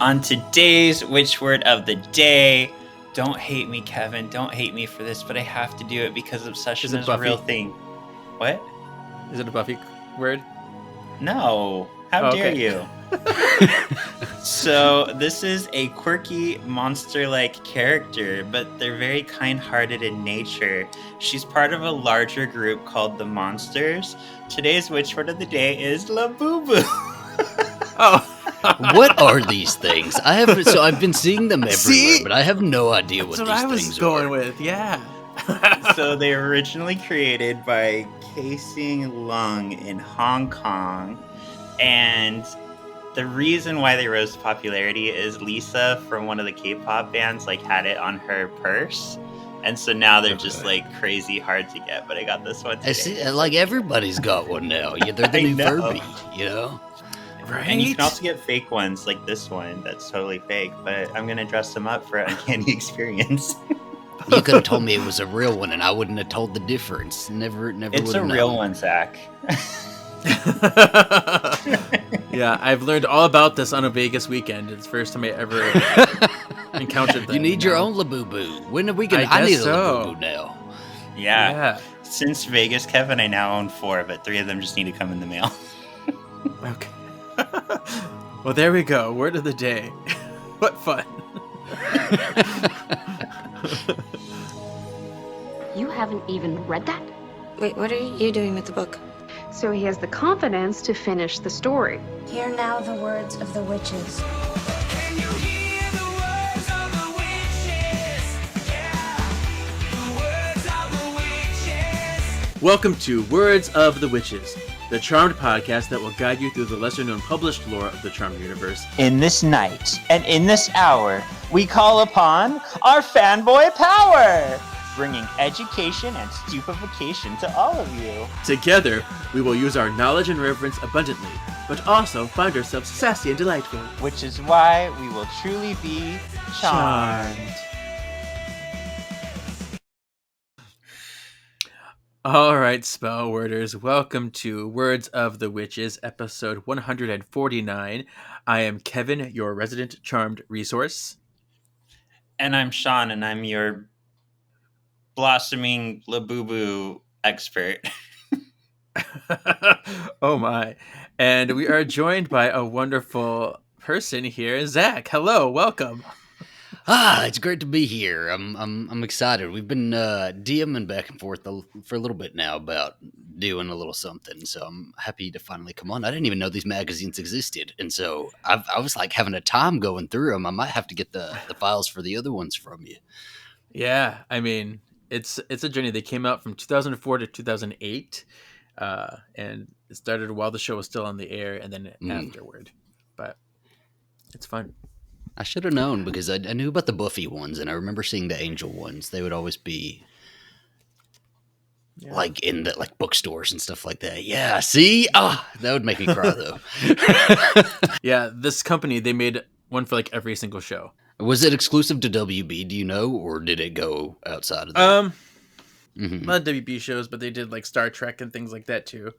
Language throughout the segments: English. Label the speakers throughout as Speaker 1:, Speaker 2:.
Speaker 1: On today's Witch Word of the Day, don't hate me, Kevin. Don't hate me for this, but I have to do it because obsession is a real thing. What?
Speaker 2: Is it a Buffy word?
Speaker 1: No. How dare you? So this is a quirky monster-like character, but they're very kind-hearted in nature. She's part of a larger group called the Monsters. Today's Witch Word of the Day is Labubu.
Speaker 3: Oh. What are these things? I've been seeing them everywhere, but I have no idea what these things are. That's what I was
Speaker 2: going with, yeah.
Speaker 1: So they were originally created by Casing Lung in Hong Kong, and the reason why they rose to popularity is Lisa from one of the K-pop bands had it on her purse, and so now they're just crazy hard to get. But I got this one today.
Speaker 3: I see, everybody's got one now. Yeah, they're the new Furby, you know.
Speaker 1: Right. And you can also get fake ones like this one that's totally fake, but I'm gonna dress them up for an uncanny experience.
Speaker 3: You could have told me it was a real one, and I wouldn't have told the difference. Never.
Speaker 1: It's a real one, Zach.
Speaker 2: Yeah, I've learned all about this on a Vegas weekend. It's the first time I ever encountered that.
Speaker 3: You need your own Labubu. When are we gonna? I need a Labubu now.
Speaker 1: Yeah. Since Vegas, Kevin, I now own 4, but 3 of them just need to come in the mail.
Speaker 2: Okay. Well, there we go. Word of the day. What fun.
Speaker 4: You haven't even read that?
Speaker 5: Wait, what are you doing with the book?
Speaker 4: So he has the confidence to finish the story.
Speaker 5: Hear now the words of the witches.
Speaker 6: Can you hear the words of the witches? Yeah, the words of the witches.
Speaker 2: Welcome to Words of the Witches, the Charmed podcast that will guide you through the lesser-known published lore of the Charmed universe.
Speaker 1: In this night and in this hour, we call upon our fanboy power, bringing education and stupefaction to all of you.
Speaker 2: Together, we will use our knowledge and reverence abundantly, but also find ourselves sassy and delightful.
Speaker 1: Which is why we will truly be charmed.
Speaker 2: All right, spell worders, welcome to Words of the Witches, episode 149. I am Kevin, your resident Charmed resource.
Speaker 1: And I'm Sean, and I'm your blossoming Labubu expert.
Speaker 2: Oh my. And we are joined by a wonderful person here, Zach. Hello, welcome.
Speaker 3: It's great to be here. I'm excited. We've been DMing back and forth for a little bit now about doing a little something, so I'm happy to finally come on. I didn't even know these magazines existed, and so I was having a time going through them. I might have to get the files for the other ones from you.
Speaker 2: Yeah, I mean, it's a journey. They came out from 2004 to 2008, and it started while the show was still on the air, and then afterward. But it's fun.
Speaker 3: I should have known because I knew about the Buffy ones, and I remember seeing the Angel ones. They would always be in the bookstores and stuff like that. Yeah, see? That would make me cry though.
Speaker 2: Yeah, this company, they made one for every single show.
Speaker 3: Was it exclusive to WB, do you know, or did it go outside of that?
Speaker 2: A lot of WB shows, but they did Star Trek and things like that too.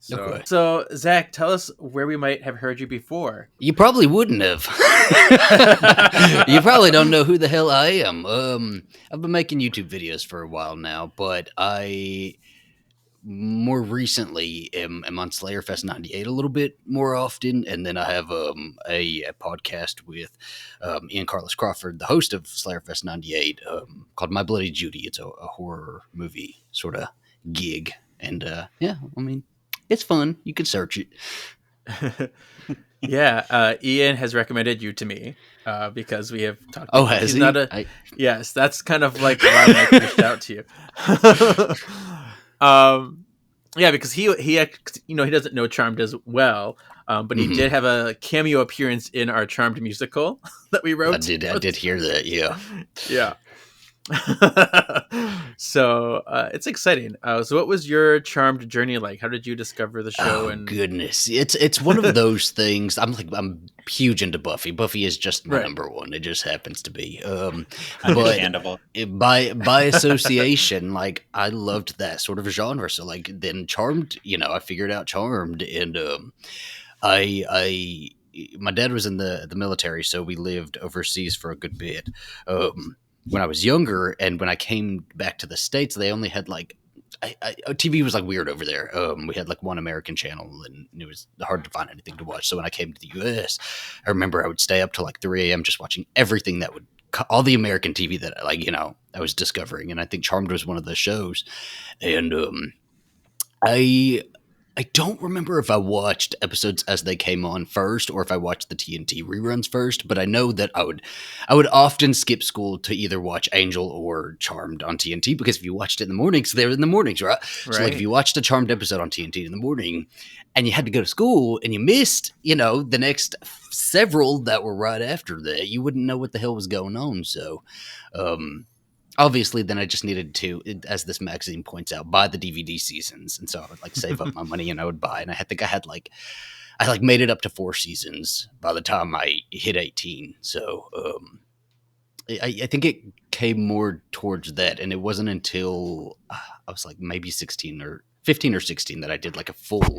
Speaker 2: So Zach, tell us where we might have heard you before.
Speaker 3: You probably wouldn't have. You probably don't know who the hell I am. I've been making YouTube videos for a while now, but I more recently am on Slayerfest 98 a little bit more often, and then I have a podcast with Ian Carlos Crawford, the host of Slayerfest 98, called My Bloody Judy. It's a horror movie sort of gig, and it's fun. You can search it.
Speaker 2: Yeah, Ian has recommended you to me because we have talked.
Speaker 3: Oh, has he?
Speaker 2: Yes, that's kind of why I reached out to you. Yeah, because he doesn't know Charmed as well, but he did have a cameo appearance in our Charmed musical that we wrote.
Speaker 3: I did hear that. Yeah.
Speaker 2: Yeah. So it's exciting. So what was your Charmed journey like? How did you discover the show?
Speaker 3: Goodness, it's one of those things. I'm huge into Buffy. Buffy is just my number one. It just happens to be.
Speaker 1: Understandable.
Speaker 3: But by association, I loved that sort of genre. So then Charmed, I figured out Charmed, and I my dad was in the military, so we lived overseas for a good bit. When I was younger, and when I came back to the States, they only had like TV was like weird over there. We had like one American channel, and it was hard to find anything to watch. So when I came to the US, I remember I would stay up till like 3 a.m. just watching everything that would all the American TV that I was discovering, and I think Charmed was one of those shows. And I don't remember if I watched episodes as they came on first or if I watched the TNT reruns first, but I know that I would often skip school to either watch Angel or Charmed on TNT, because if you watched it in the mornings, they were in the mornings, right? So like if you watched a Charmed episode on TNT in the morning and you had to go to school and you missed, the next several that were right after that, you wouldn't know what the hell was going on. So, obviously, then I just needed to, as this magazine points out, buy the DVD seasons, and so I would like save up my money and I would buy. And I think I made it up to 4 seasons by the time I hit 18. So I think it came more towards that, and it wasn't until I was like maybe 16 or 15 or 16 that I did like a full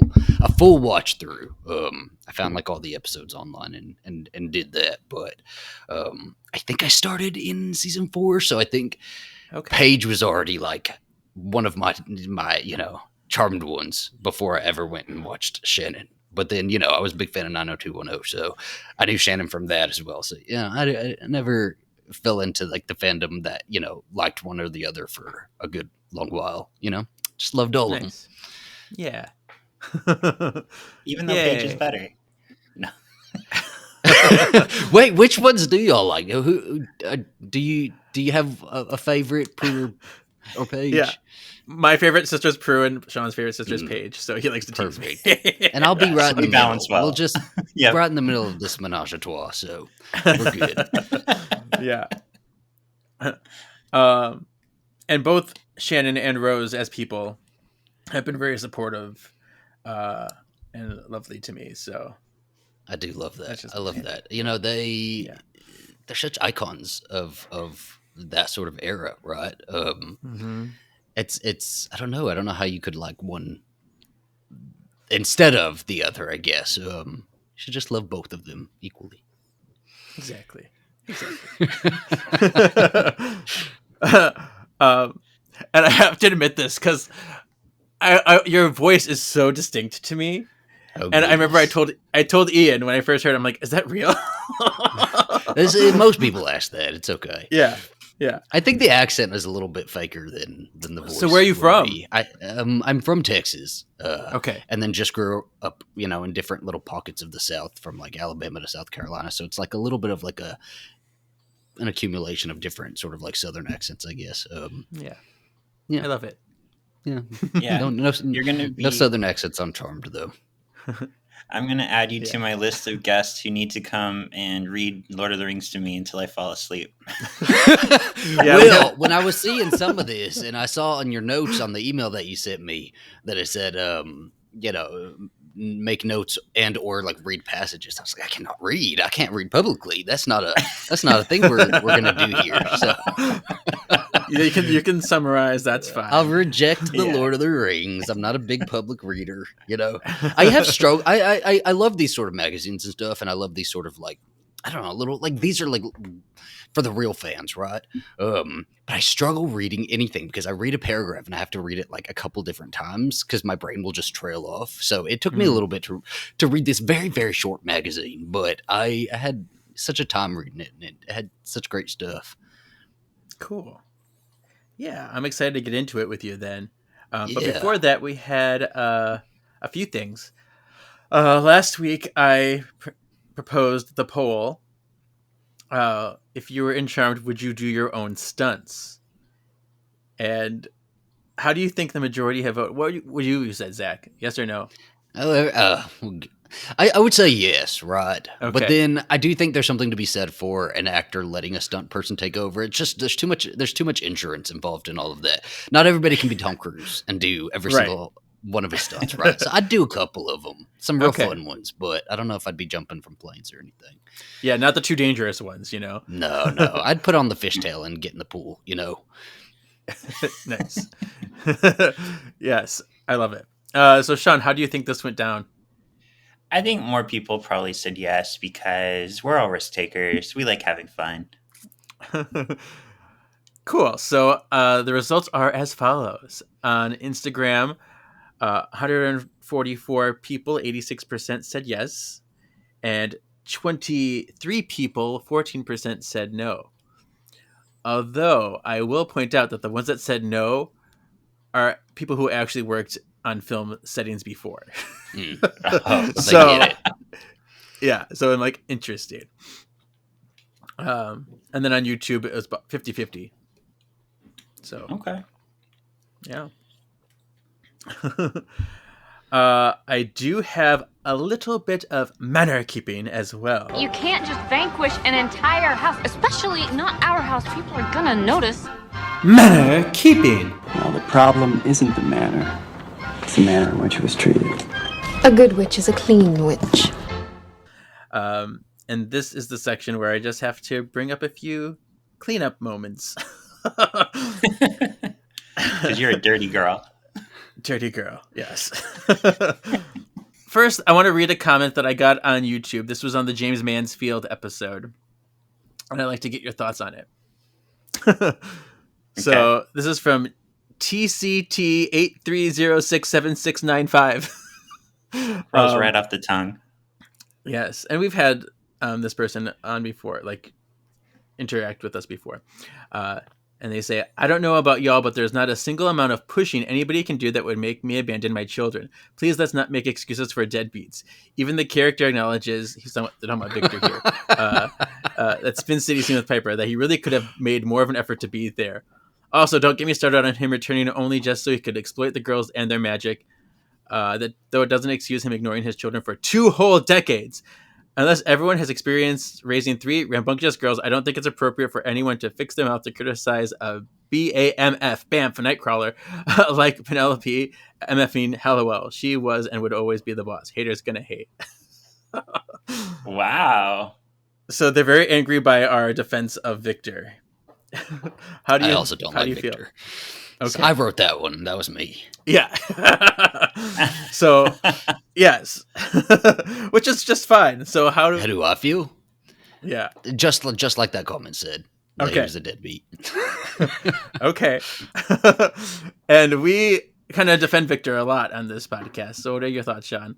Speaker 3: watch through. I found like all the episodes online and did that, but I think I started in season 4, so I think Paige was already like one of my Charmed ones before I ever went and watched Shannon. But then I was a big fan of 90210, so I knew Shannon from that as well. So I never fell into like the fandom that liked one or the other for a good long while. Just loved all of them.
Speaker 2: Yeah.
Speaker 1: Even though Paige is better. No.
Speaker 3: Wait, which ones do y'all like? Who do you have a favorite, Prue or Paige?
Speaker 2: Yeah. My favorite sister is Prue, and Sean's favorite sister is Paige, so he likes to tease me.
Speaker 3: And I'll be right in the middle.
Speaker 1: Well.
Speaker 3: We'll just right in the middle of this menage a trois, so we're good.
Speaker 2: Yeah. And both Shannon and Rose, as people, have been very supportive and lovely to me. So
Speaker 3: I do love that.
Speaker 2: just-
Speaker 3: I love that. They're such icons of that sort of era, right? It's I don't know how you could like one instead of the other. I guess you should just love both of them equally.
Speaker 2: Exactly. And I have to admit this because your voice is so distinct to me.
Speaker 3: Oh,
Speaker 2: and I remember I told Ian when I first heard, I'm like, is that real?
Speaker 3: Most people ask that. It's okay.
Speaker 2: Yeah.
Speaker 3: I think the accent is a little bit faker than the voice.
Speaker 2: So where are you from?
Speaker 3: I'm from Texas.
Speaker 2: Okay.
Speaker 3: And then just grew up, in different little pockets of the South, from like Alabama to South Carolina. So it's like a little bit of like an accumulation of different sort of like Southern accents, I guess.
Speaker 2: Yeah.
Speaker 3: Yeah.
Speaker 2: I love it.
Speaker 3: Yeah.
Speaker 1: Yeah. You're gonna be
Speaker 3: No Southern accents on Charmed though.
Speaker 1: I'm going to add you to my list of guests who need to come and read Lord of the Rings to me until I fall asleep.
Speaker 3: Well, when I was seeing some of this, and I saw on your notes on the email that you sent me that it said, make notes and or like read passages. I was like, I cannot read. I can't read publicly. That's not a thing we're gonna do here. So
Speaker 2: you can summarize. That's fine.
Speaker 3: I'll reject the Lord of the Rings. I'm not a big public reader. I have struggled. I love these sort of magazines and stuff, and I love these sort of like, I don't know, little like these are like for the real fans, right? But I struggle reading anything because I read a paragraph and I have to read it like a couple different times because my brain will just trail off. So it took me a little bit to read this very, very short magazine, but I had such a time reading it, and it had such great stuff.
Speaker 2: Cool. Yeah, I'm excited to get into it with you then. But
Speaker 3: Yeah.
Speaker 2: before that, we had a few things. Last week, I proposed the poll. If you were in Charmed, would you do your own stunts? And how do you think the majority have voted? What would you said, Zach? Yes or no?
Speaker 3: I would say yes, right?
Speaker 2: Okay.
Speaker 3: But then I do think there's something to be said for an actor letting a stunt person take over. It's just there's too much insurance involved in all of that. Not everybody can be Tom Cruise and do every
Speaker 2: Right.
Speaker 3: single one of his stunts, right? So I'd do a couple of them, some real fun ones, but I don't know if I'd be jumping from planes or anything.
Speaker 2: Yeah, not the too dangerous ones,
Speaker 3: No, I'd put on the fishtail and get in the pool,
Speaker 2: Nice. Yes, I love it. So, Sean, how do you think this went down?
Speaker 1: I think more people probably said yes because we're all risk takers. We like having fun.
Speaker 2: Cool. So the results are as follows. On Instagram, 144 people, 86% said yes. And 23 people, 14% said no. Although I will point out that the ones that said no are people who actually worked on film settings before.
Speaker 1: Oh,
Speaker 2: So,
Speaker 3: get it.
Speaker 2: yeah, so I'm like interested. And then on YouTube, it was about 50-50. So,
Speaker 1: okay.
Speaker 2: yeah. I do have a little bit of manner keeping as well.
Speaker 7: You can't just vanquish an entire house, especially not our house. People are gonna notice.
Speaker 2: Manner keeping.
Speaker 8: Well, the problem isn't the manner. It's the manner in which it was treated.
Speaker 5: A good witch is a clean witch.
Speaker 2: And this is the section where I just have to bring up a few cleanup moments.
Speaker 1: Because you're a dirty girl.
Speaker 2: Dirty girl, yes. First, I want to read a comment that I got on YouTube. This was on the James Mansfield episode. And I'd like to get your thoughts on it. So, this is from TCT8306769.
Speaker 1: Rolls right off the tongue.
Speaker 2: Yes, and we've had this person on before, like interact with us before. And they say, I don't know about y'all, but there's not a single amount of pushing anybody can do that would make me abandon my children. Please let's not make excuses for deadbeats. Even the character acknowledges, they're talking about Victor here, that Spin City scene with Piper, that he really could have made more of an effort to be there. Also, don't get me started on him returning only just so he could exploit the girls and their magic. That though it doesn't excuse him ignoring his children for 2 whole decades. Unless everyone has experienced raising 3 rambunctious girls, I don't think it's appropriate for anyone to fix their mouth to criticize a BAMF, Bamf, Nightcrawler, like Penelope MFing Hallowell. She was and would always be the boss. Haters gonna hate.
Speaker 1: Wow.
Speaker 2: So they're very angry by our defense of Victor. How do you?
Speaker 3: I also don't like Victor.
Speaker 2: Feel? Okay.
Speaker 3: So I wrote that one. That was me.
Speaker 2: Yeah. So, yes, which is just fine. So
Speaker 3: How do I feel?
Speaker 2: Yeah.
Speaker 3: Just like that comment said. That he
Speaker 2: Okay.
Speaker 3: was a deadbeat.
Speaker 2: Okay. And we kind of defend Victor a lot on this podcast. So what are your thoughts, Sean?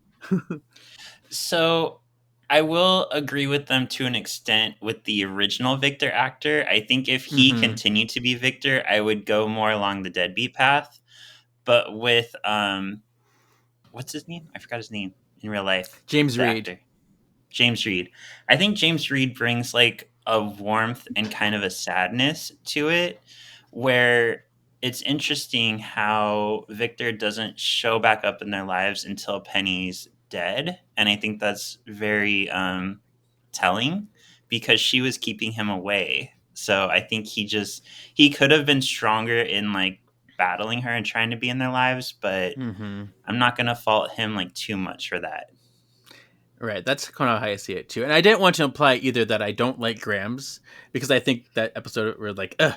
Speaker 1: So I will agree with them to an extent with the original Victor actor. I think if he continued to be Victor, I would go more along the deadbeat path. But with what's his name? I forgot his name in real life.
Speaker 2: James
Speaker 1: The
Speaker 2: Reed.
Speaker 1: actor. James Reed. I think James Reed brings like a warmth and kind of a sadness to it, where it's interesting how Victor doesn't show back up in their lives until Penny's dead. And I think that's very telling because she was keeping him away. So I think he could have been stronger in like battling her and trying to be in their lives, but I'm not going to fault him like too much for that.
Speaker 2: Right. That's kind of how I see it too. And I didn't want to imply either that I don't like Grams because I think that episode we're like, ugh.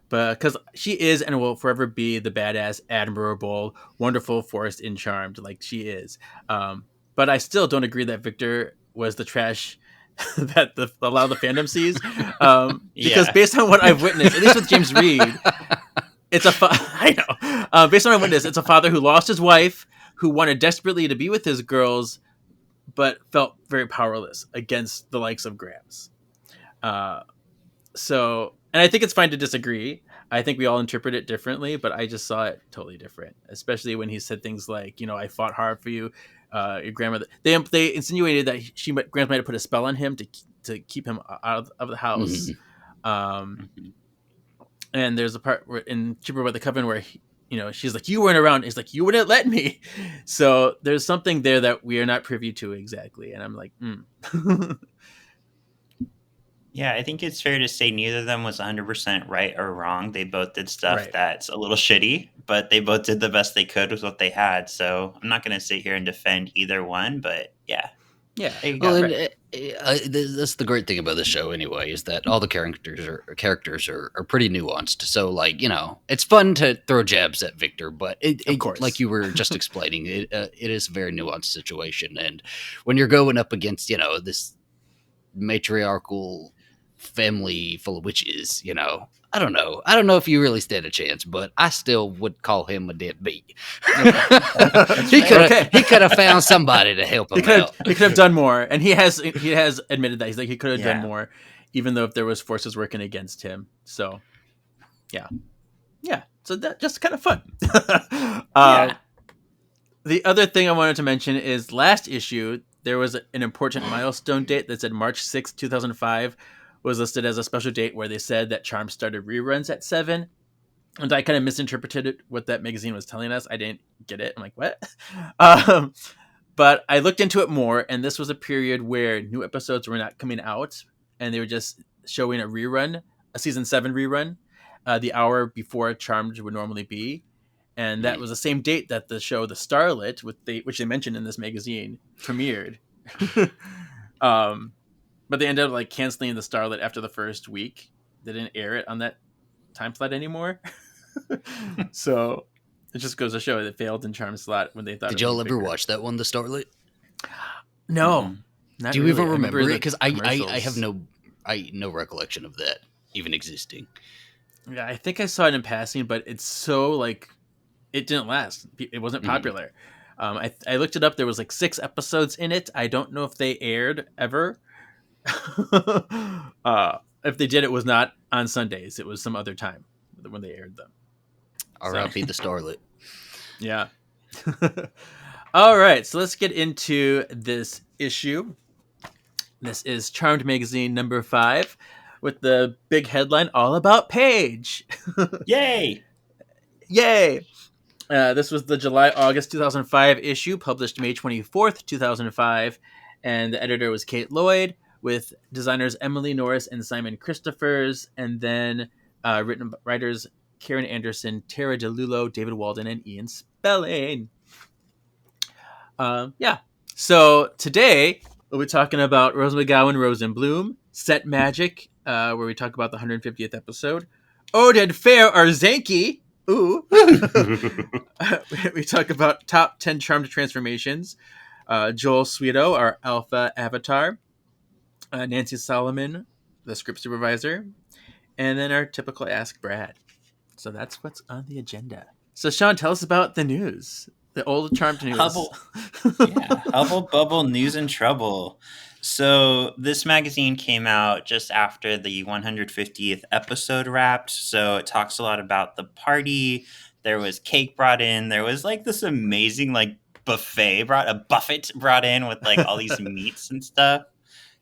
Speaker 2: But because she is and will forever be the badass, admirable, wonderful force in Charmed, like she is. But I still don't agree that Victor was the trash that a lot of the fandom sees. Because based on what I've witnessed, at least with James Reed, it's I know. Based on what I've witnessed, it's a father who lost his wife, who wanted desperately to be with his girls, but felt very powerless against the likes of Grams. So, and I think it's fine to disagree. I think we all interpret it differently, but I just saw it totally different, especially when he said things like, you know, I fought hard for you. Your grandmother, they insinuated that Grams might have put a spell on him to keep him out of the house. And there's a part where in Cheaper by the Coven where she's like, you weren't around. He's like, you wouldn't let me. So there's something there that we are not privy to exactly. And I'm like,
Speaker 1: Yeah, I think it's fair to say neither of them was 100% right or wrong. They both did stuff that's a little shitty, but they both did the best they could with what they had. So I'm not going to sit here and defend either one, but yeah.
Speaker 2: Yeah.
Speaker 1: There you
Speaker 3: Well,
Speaker 1: go.
Speaker 3: and, that's the great thing about the show, anyway, is that all the characters are pretty nuanced. So, like, it's fun to throw jabs at Victor, but
Speaker 2: Of course.
Speaker 3: like you were just explaining, it is a very nuanced situation, and when you're going up against this matriarchal family full of witches, I don't know if you really stand a chance, but I still would call him a deadbeat. He could have found somebody to help him out.
Speaker 2: He could have done more, and he has admitted that. He's like, he could have
Speaker 1: Yeah.
Speaker 2: done more, even though if there was forces working against him. So, yeah. So that just kind of fun.
Speaker 1: Yeah.
Speaker 2: The other thing I wanted to mention is last issue there was an important milestone date that said March 6th, 2005 was listed as a special date where they said that Charm started reruns at 7. And I kind of misinterpreted what that magazine was telling us. I didn't get it. I'm like, what? But I looked into it more, and this was a period where new episodes were not coming out, and they were just showing a rerun, a season 7 rerun, the hour before Charmed would normally be. And that was the same date that the show The Starlet, which they mentioned in this magazine, premiered. But they ended up like canceling The Starlet after the first week. They didn't air it on that time slot anymore. So it just goes to show they failed in Charm slot when they thought.
Speaker 3: Did y'all ever watch that one, The Starlet?
Speaker 2: No. Not
Speaker 3: Do you
Speaker 2: really.
Speaker 3: even remember it?
Speaker 2: the
Speaker 3: Because I
Speaker 2: commercials.
Speaker 3: have no recollection of that even existing.
Speaker 2: Yeah, I think I saw it in passing, but it's so like it didn't last. It wasn't popular. I looked it up. There was like 6 episodes in it. I don't know if they aired ever. If they did, it was not on Sundays. It was some other time when they aired them.
Speaker 3: R.I.P. The Starlet.
Speaker 2: Yeah. All right, so let's get into this issue. This is Charmed Magazine number 5 with the big headline, All About Paige.
Speaker 1: Yay!
Speaker 2: Yay! This was the July-August 2005 issue, published May 24th, 2005. And the editor was Kate Lloyd, with designers Emily Norris and Simon Christophers. And then writers Karen Anderson, Tara DeLulo, David Walden, and Ian Spelling. So today we'll be talking about Rose McGowan, Rose and Bloom, Set Magic, where we talk about the 150th episode, Oded Fehr Arzanki. Ooh. We talk about top 10 charmed transformations. Joel Swetow, our alpha avatar. Nancy Solomon, the script supervisor. And then our typical Ask Brad. So that's what's on the agenda. So Sean, tell us about the news. The old charmed news.
Speaker 1: Hubble Bubble News and Trouble. So this magazine came out just after the 150th episode wrapped. So it talks a lot about the party. There was cake brought in. There was like this amazing like buffet brought in with like all these meats and stuff.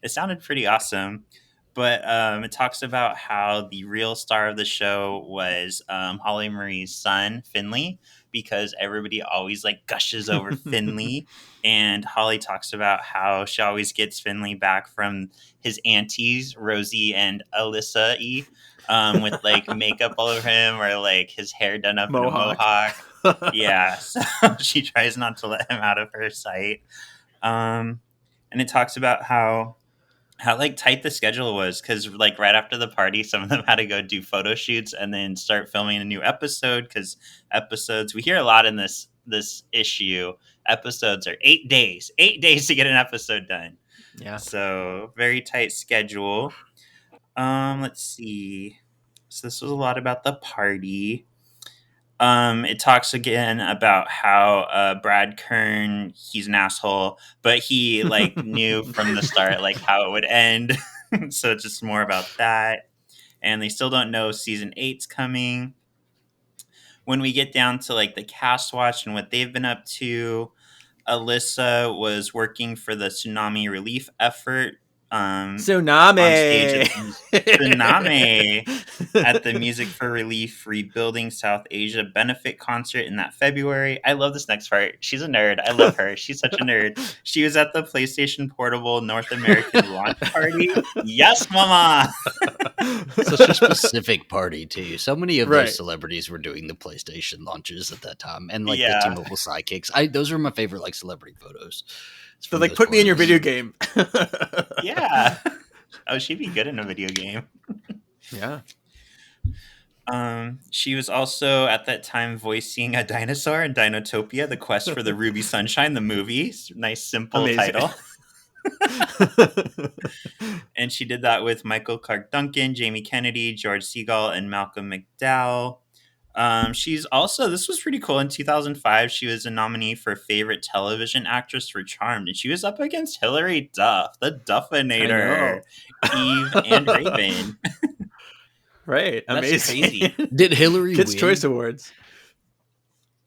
Speaker 1: It sounded pretty awesome. But it talks about how the real star of the show was Holly Marie's son, Finley, because everybody always like gushes over Finley. And Holly talks about how she always gets Finley back from his aunties, Rosie and Alyssa E, with like makeup all over him or like his hair done up in a mohawk. Yeah, so she tries not to let him out of her sight. And it talks about how like tight the schedule was, because like right after the party, some of them had to go do photo shoots and then start filming a new episode, because episodes, we hear a lot in this issue, episodes are 8 days to get an episode done.
Speaker 2: Yeah,
Speaker 1: so very tight schedule. Let's see, so this was a lot about the party. It talks again about how Brad Kern, he's an asshole, but he like knew from the start like how it would end. So it's just more about that. And they still don't know season 8's coming. When we get down to like the cast watch and what they've been up to, Alyssa was working for the tsunami relief effort.
Speaker 2: Tsunami.
Speaker 1: On stage at the Music for Relief Rebuilding South Asia benefit concert in that February. I love this next part. She's a nerd. I love her. She's such a nerd. She was at the PlayStation Portable North American launch party. Yes, mama.
Speaker 3: Such a specific party too. So many of
Speaker 2: Right.
Speaker 3: those celebrities were doing the PlayStation launches at that time, and like
Speaker 1: Yeah.
Speaker 3: the T-Mobile sidekicks. Those were my favorite like celebrity photos. It's
Speaker 2: So
Speaker 3: from
Speaker 2: like,
Speaker 3: those
Speaker 2: put me in your
Speaker 3: parties.
Speaker 2: video game.
Speaker 1: Yeah. Oh, she'd be good in a video game.
Speaker 2: Yeah.
Speaker 1: She was also at that time voicing a dinosaur in Dinotopia: The Quest for the Ruby Sunshine, the movie. Nice, simple
Speaker 2: Amazing.
Speaker 1: title. And she did that with Michael Clark Duncan, Jamie Kennedy, George Segal, and Malcolm McDowell. She's also, this was pretty cool, in 2005, she was a nominee for Favorite Television Actress for Charmed, and she was up against Hilary Duff, the Duffinator, Eve, and Raven.
Speaker 2: Right.
Speaker 1: That's
Speaker 2: Amazing.
Speaker 1: crazy.
Speaker 3: Did Hillary
Speaker 2: Kids'
Speaker 3: win?
Speaker 2: Choice Awards.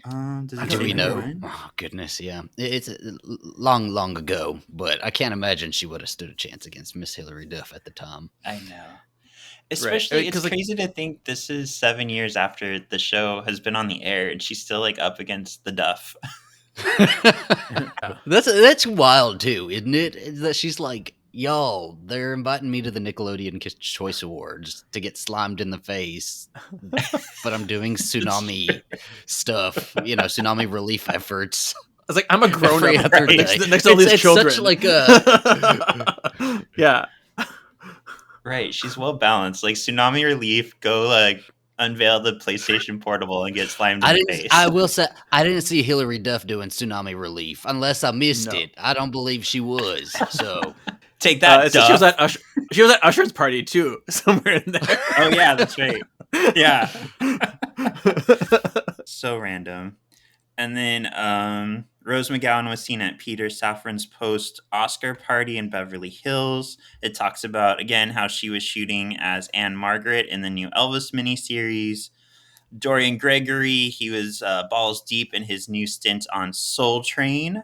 Speaker 1: Does it
Speaker 3: Do
Speaker 1: say
Speaker 3: we
Speaker 1: who
Speaker 3: know?
Speaker 1: won?
Speaker 3: Oh goodness, yeah. It's long ago, but I can't imagine she would have stood a chance against Miss Hillary Duff at the time.
Speaker 1: I know. Especially, it's
Speaker 2: 'Cause, like-
Speaker 1: crazy to think this is 7 years after the show has been on the air, and she's still like up against the Duff.
Speaker 3: That's wild too, isn't it? Is that she's like, y'all, they're inviting me to the Nickelodeon Kids' Choice Awards to get slimed in the face, but I'm doing tsunami stuff, tsunami relief efforts.
Speaker 2: I was like, I'm a grown
Speaker 3: Every
Speaker 2: up
Speaker 3: other
Speaker 2: next,
Speaker 3: day.
Speaker 2: next to all these
Speaker 3: It's
Speaker 2: children.
Speaker 3: such like a
Speaker 2: Yeah.
Speaker 1: Right, she's well balanced. Like Tsunami Relief, go like unveil the PlayStation Portable and get slimed in the face.
Speaker 3: I will say I didn't see Hillary Duff doing tsunami relief unless I missed
Speaker 2: No.
Speaker 3: it. I don't believe she was. So
Speaker 1: Take that,
Speaker 2: So
Speaker 1: Duff.
Speaker 2: she was at Usher's party too, somewhere in there.
Speaker 1: Oh yeah, that's right. Yeah. So random. And then Rose McGowan was seen at Peter Safran's post-Oscar party in Beverly Hills. It talks about, again, how she was shooting as Anne Margaret in the new Elvis miniseries. Dorian Gregory, he was balls deep in his new stint on Soul Train.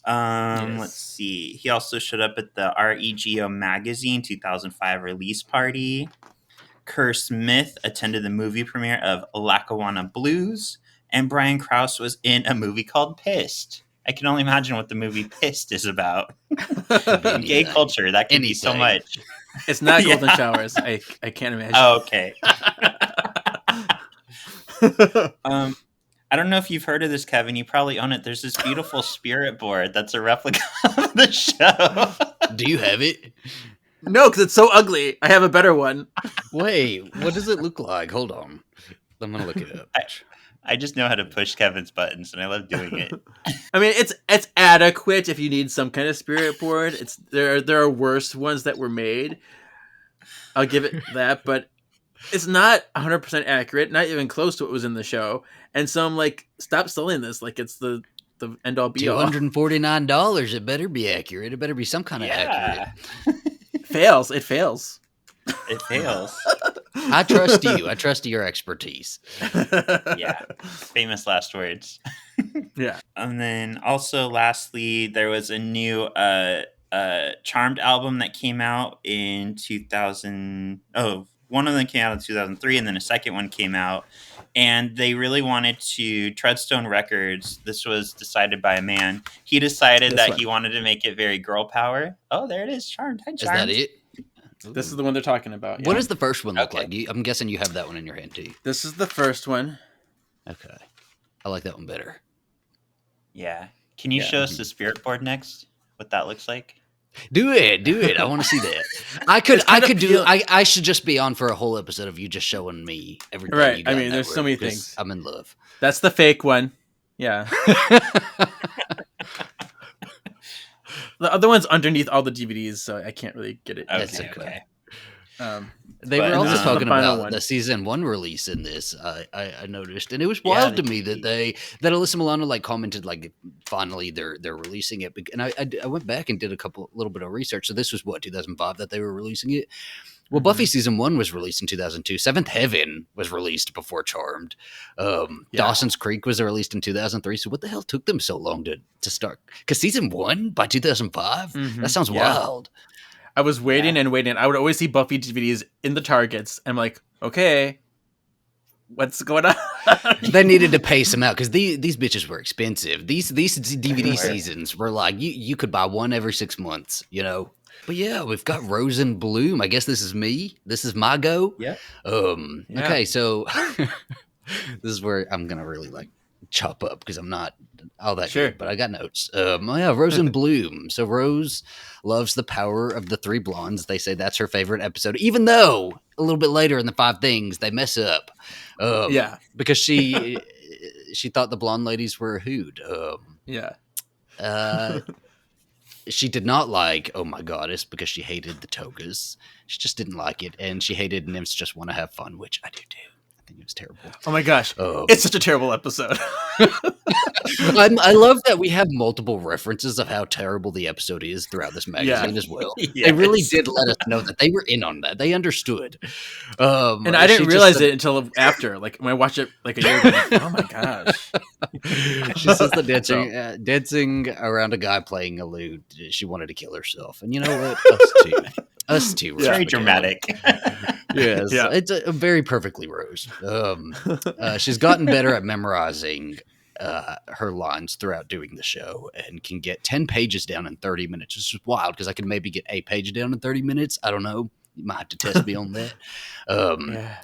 Speaker 1: Let's see. He also showed up at the REGO Magazine 2005 release party. Kerr Smith attended the movie premiere of Lackawanna Blues. And Brian Krause was in a movie called Pissed. I can only imagine what the movie Pissed is about. Gay culture, that could be so
Speaker 3: Anything.
Speaker 1: much.
Speaker 2: It's not
Speaker 1: Yeah.
Speaker 2: Golden Showers. I can't imagine.
Speaker 1: Oh, okay. I don't know if you've heard of this, Kevin. You probably own it. There's this beautiful spirit board that's a replica of the show.
Speaker 3: do you have it?
Speaker 2: No, because it's so ugly. I have a better one.
Speaker 3: Wait, what does it look like? Hold on. I'm gonna look it up.
Speaker 1: I just know how to push Kevin's buttons, and I love doing it.
Speaker 2: I mean, it's adequate if you need some kind of spirit board. There are worse ones that were made. I'll give it that, but it's not 100% accurate, not even close to what was in the show. And so I'm like, stop selling this like it's the end all be all.
Speaker 3: $249. It better be accurate. It better be some kind of accurate.
Speaker 1: Yeah,
Speaker 2: Fails. It fails.
Speaker 1: it fails.
Speaker 3: I trust you. I trust your expertise.
Speaker 1: Yeah, famous last words.
Speaker 2: Yeah.
Speaker 1: And then also, lastly, there was a new Charmed album that came out in 2000. Oh, one of them came out in 2003, and then a second one came out. And they really wanted to, Treadstone Records, this was decided by a man. He decided
Speaker 2: This
Speaker 1: that
Speaker 2: one.
Speaker 1: he wanted to make it very girl power. Oh, there it is, Charmed. Hi,
Speaker 3: Is
Speaker 1: Charmed.
Speaker 3: that it?
Speaker 2: This is the one they're talking about.
Speaker 3: What
Speaker 2: yeah.
Speaker 3: does the first one look
Speaker 1: Okay.
Speaker 3: like? I'm guessing you have that one in your hand too.
Speaker 2: This is the first one.
Speaker 3: Okay. I like that one better.
Speaker 1: Yeah. Can you
Speaker 2: Yeah.
Speaker 1: show us the spirit board next? What that looks like?
Speaker 3: Do it. I want to see that. I could do. I should just be on for a whole episode of you just showing me everything.
Speaker 2: Right,
Speaker 3: You got
Speaker 2: I mean,
Speaker 3: in that
Speaker 2: there's so
Speaker 3: room,
Speaker 2: many
Speaker 3: 'cause
Speaker 2: things.
Speaker 3: I'm in love.
Speaker 2: That's the fake one. Yeah. The other one's underneath all the DVDs, so I can't really get it.
Speaker 3: That's
Speaker 1: Okay,
Speaker 3: okay.
Speaker 1: okay.
Speaker 3: They
Speaker 1: But
Speaker 3: were also
Speaker 1: this is the
Speaker 3: talking
Speaker 2: final
Speaker 3: about
Speaker 2: one.
Speaker 3: the season 1 release in this. I noticed, and it was
Speaker 1: Yeah,
Speaker 3: wild
Speaker 1: the
Speaker 3: to me that that Alyssa Milano like commented like finally they're releasing it. And I went back and did little bit of research. So this was what 2005 that they were releasing it. Well, Buffy season 1 was released in 2002. Seventh Heaven was released before Charmed. Dawson's Creek was released in 2003. So what the hell took them so long to start? Because season 1 by 2005.
Speaker 2: Mhm.
Speaker 3: That sounds
Speaker 2: Yeah.
Speaker 3: wild.
Speaker 2: I was waiting and waiting. I would always see Buffy DVDs in the Targets. I'm like, okay, what's going on?
Speaker 3: They needed to pace them out because these bitches were expensive. These DVD
Speaker 1: They were.
Speaker 3: seasons were like you could buy one every 6 months. But yeah, we've got Rose and Bloom. I guess this is me. This is my go.
Speaker 1: Yeah.
Speaker 2: Yeah.
Speaker 3: Okay, so this is where I'm gonna really like chop up because I'm not all that
Speaker 2: Sure.
Speaker 3: good, but I got notes. Yeah, Rose and Bloom. So Rose loves the power of the three blondes. They say that's her favorite episode, even though a little bit later in the five things they mess up.
Speaker 2: Yeah.
Speaker 3: Because she thought the blonde ladies were a hood.
Speaker 2: Yeah.
Speaker 3: She did not like Oh My Goddess because she hated the togas. She just didn't like it, and she hated Nymphs Just Want to Have Fun, which I do too. I think it was terrible.
Speaker 2: Oh my gosh. It's such a terrible episode.
Speaker 3: I love that we have multiple references of how terrible the episode is throughout this magazine as well. They really did let us know that they were in on that. They understood.
Speaker 2: And I didn't realize it until after, like when I watched it like a year ago. Like, oh my gosh.
Speaker 3: She says that dancing around a guy playing a lute, she wanted to kill herself. And you know what? Us too.
Speaker 1: It's very dramatic.
Speaker 3: Yes, it's a very perfectly Rose. She's gotten better at memorizing her lines throughout doing the show and can get 10 pages down in 30 minutes. It's just wild because I can maybe get a page down in 30 minutes. I don't know. You might have to test me on that.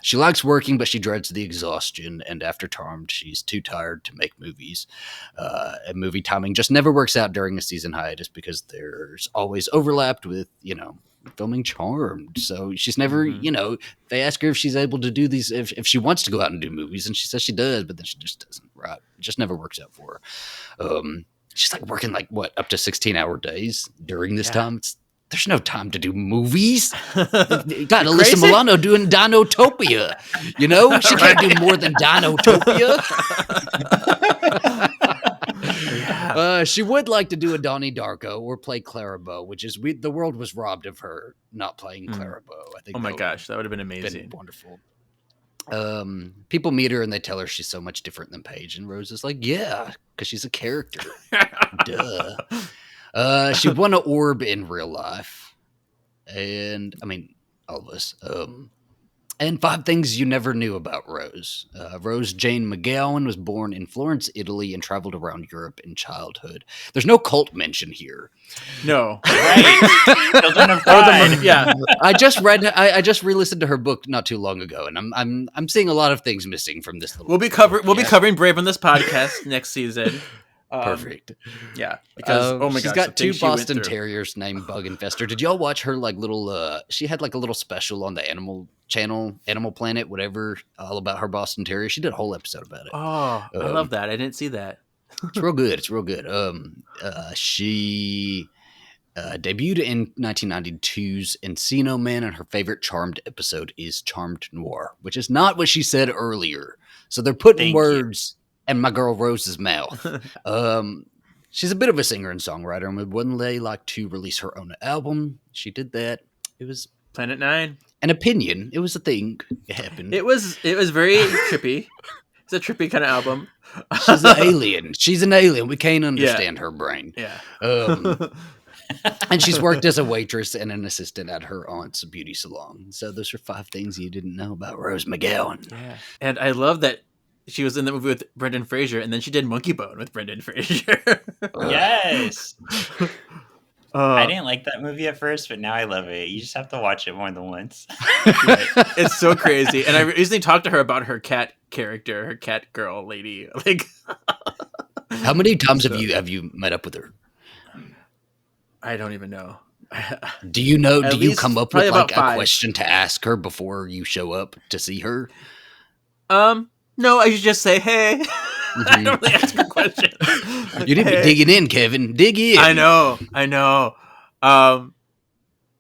Speaker 3: She likes working, but she dreads the exhaustion. And after Charmed, she's too tired to make movies. And movie timing just never works out during a season hiatus because there's always overlapped with, filming Charmed. So she's never, they ask her if she's able to do these, if she wants to go out and do movies, and she says she does, but then she just doesn't. Right? It just never works out for her. She's like working up to 16-hour days during this time. There's no time to do movies. You got Alyssa Milano doing Dinotopia. She can't do more than Dinotopia. She would like to do a Donnie Darko or play Clara Bow, which is the world was robbed of her not playing Clara Bow. I think.
Speaker 2: Oh my gosh, that would have been amazing.
Speaker 3: Wonderful. People meet her and they tell her she's so much different than Paige, and Rose is like, yeah, because she's a character. Duh. She won an orb in real life, and I mean, all of us. And 5 things you never knew about Rose. Rose Jane McGowan was born in Florence, Italy, and traveled around Europe in childhood. There's no cult mention here.
Speaker 2: No,
Speaker 1: right? Children of God.
Speaker 2: Yeah.
Speaker 3: I just re-listened to her book not too long ago, and I'm seeing a lot of things missing from this.
Speaker 2: We'll be covering Brave on this podcast next season.
Speaker 3: Perfect.
Speaker 2: Yeah, because oh my
Speaker 3: she's
Speaker 2: gosh,
Speaker 3: got 2 Boston Terriers named Bug and Fester. Did y'all watch her little? She had a little special on the Animal Channel, Animal Planet, whatever, all about her Boston Terrier. She did a whole episode about it.
Speaker 2: Oh, I love that. I didn't see that.
Speaker 3: It's real good. It's real good. She debuted in 1992's Encino Man, and her favorite Charmed episode is Charmed Noir, which is not what she said earlier. So they're putting words in my girl Rose's mouth. She's a bit of a singer and songwriter, and would one day like to release her own album. She did that. It was
Speaker 2: Planet 9.
Speaker 3: An opinion. It was a thing. It happened.
Speaker 2: It was very trippy. It's a trippy kind of album.
Speaker 3: She's an alien. She's an alien. We can't understand her brain.
Speaker 2: Yeah.
Speaker 3: And she's worked as a waitress and an assistant at her aunt's beauty salon. So those are 5 things you didn't know about Rose McGowan.
Speaker 2: Yeah. And I love that she was in the movie with Brendan Fraser, and then she did Monkey Bone with Brendan Fraser.
Speaker 1: Yes. I didn't like that movie at first, but now I love it. You just have to watch it more than once.
Speaker 2: It's so crazy. And I recently talked to her about her cat character, her cat girl lady. Like,
Speaker 3: how many times have you met up with her?
Speaker 2: I don't even know.
Speaker 3: Do you know? Do you come up with
Speaker 2: about
Speaker 3: a
Speaker 2: 5.
Speaker 3: question to ask her before you show up to see her?
Speaker 2: No, I should just say, hey. I don't really ask a question.
Speaker 3: You didn't be digging in, Kevin. Dig in.
Speaker 2: I know.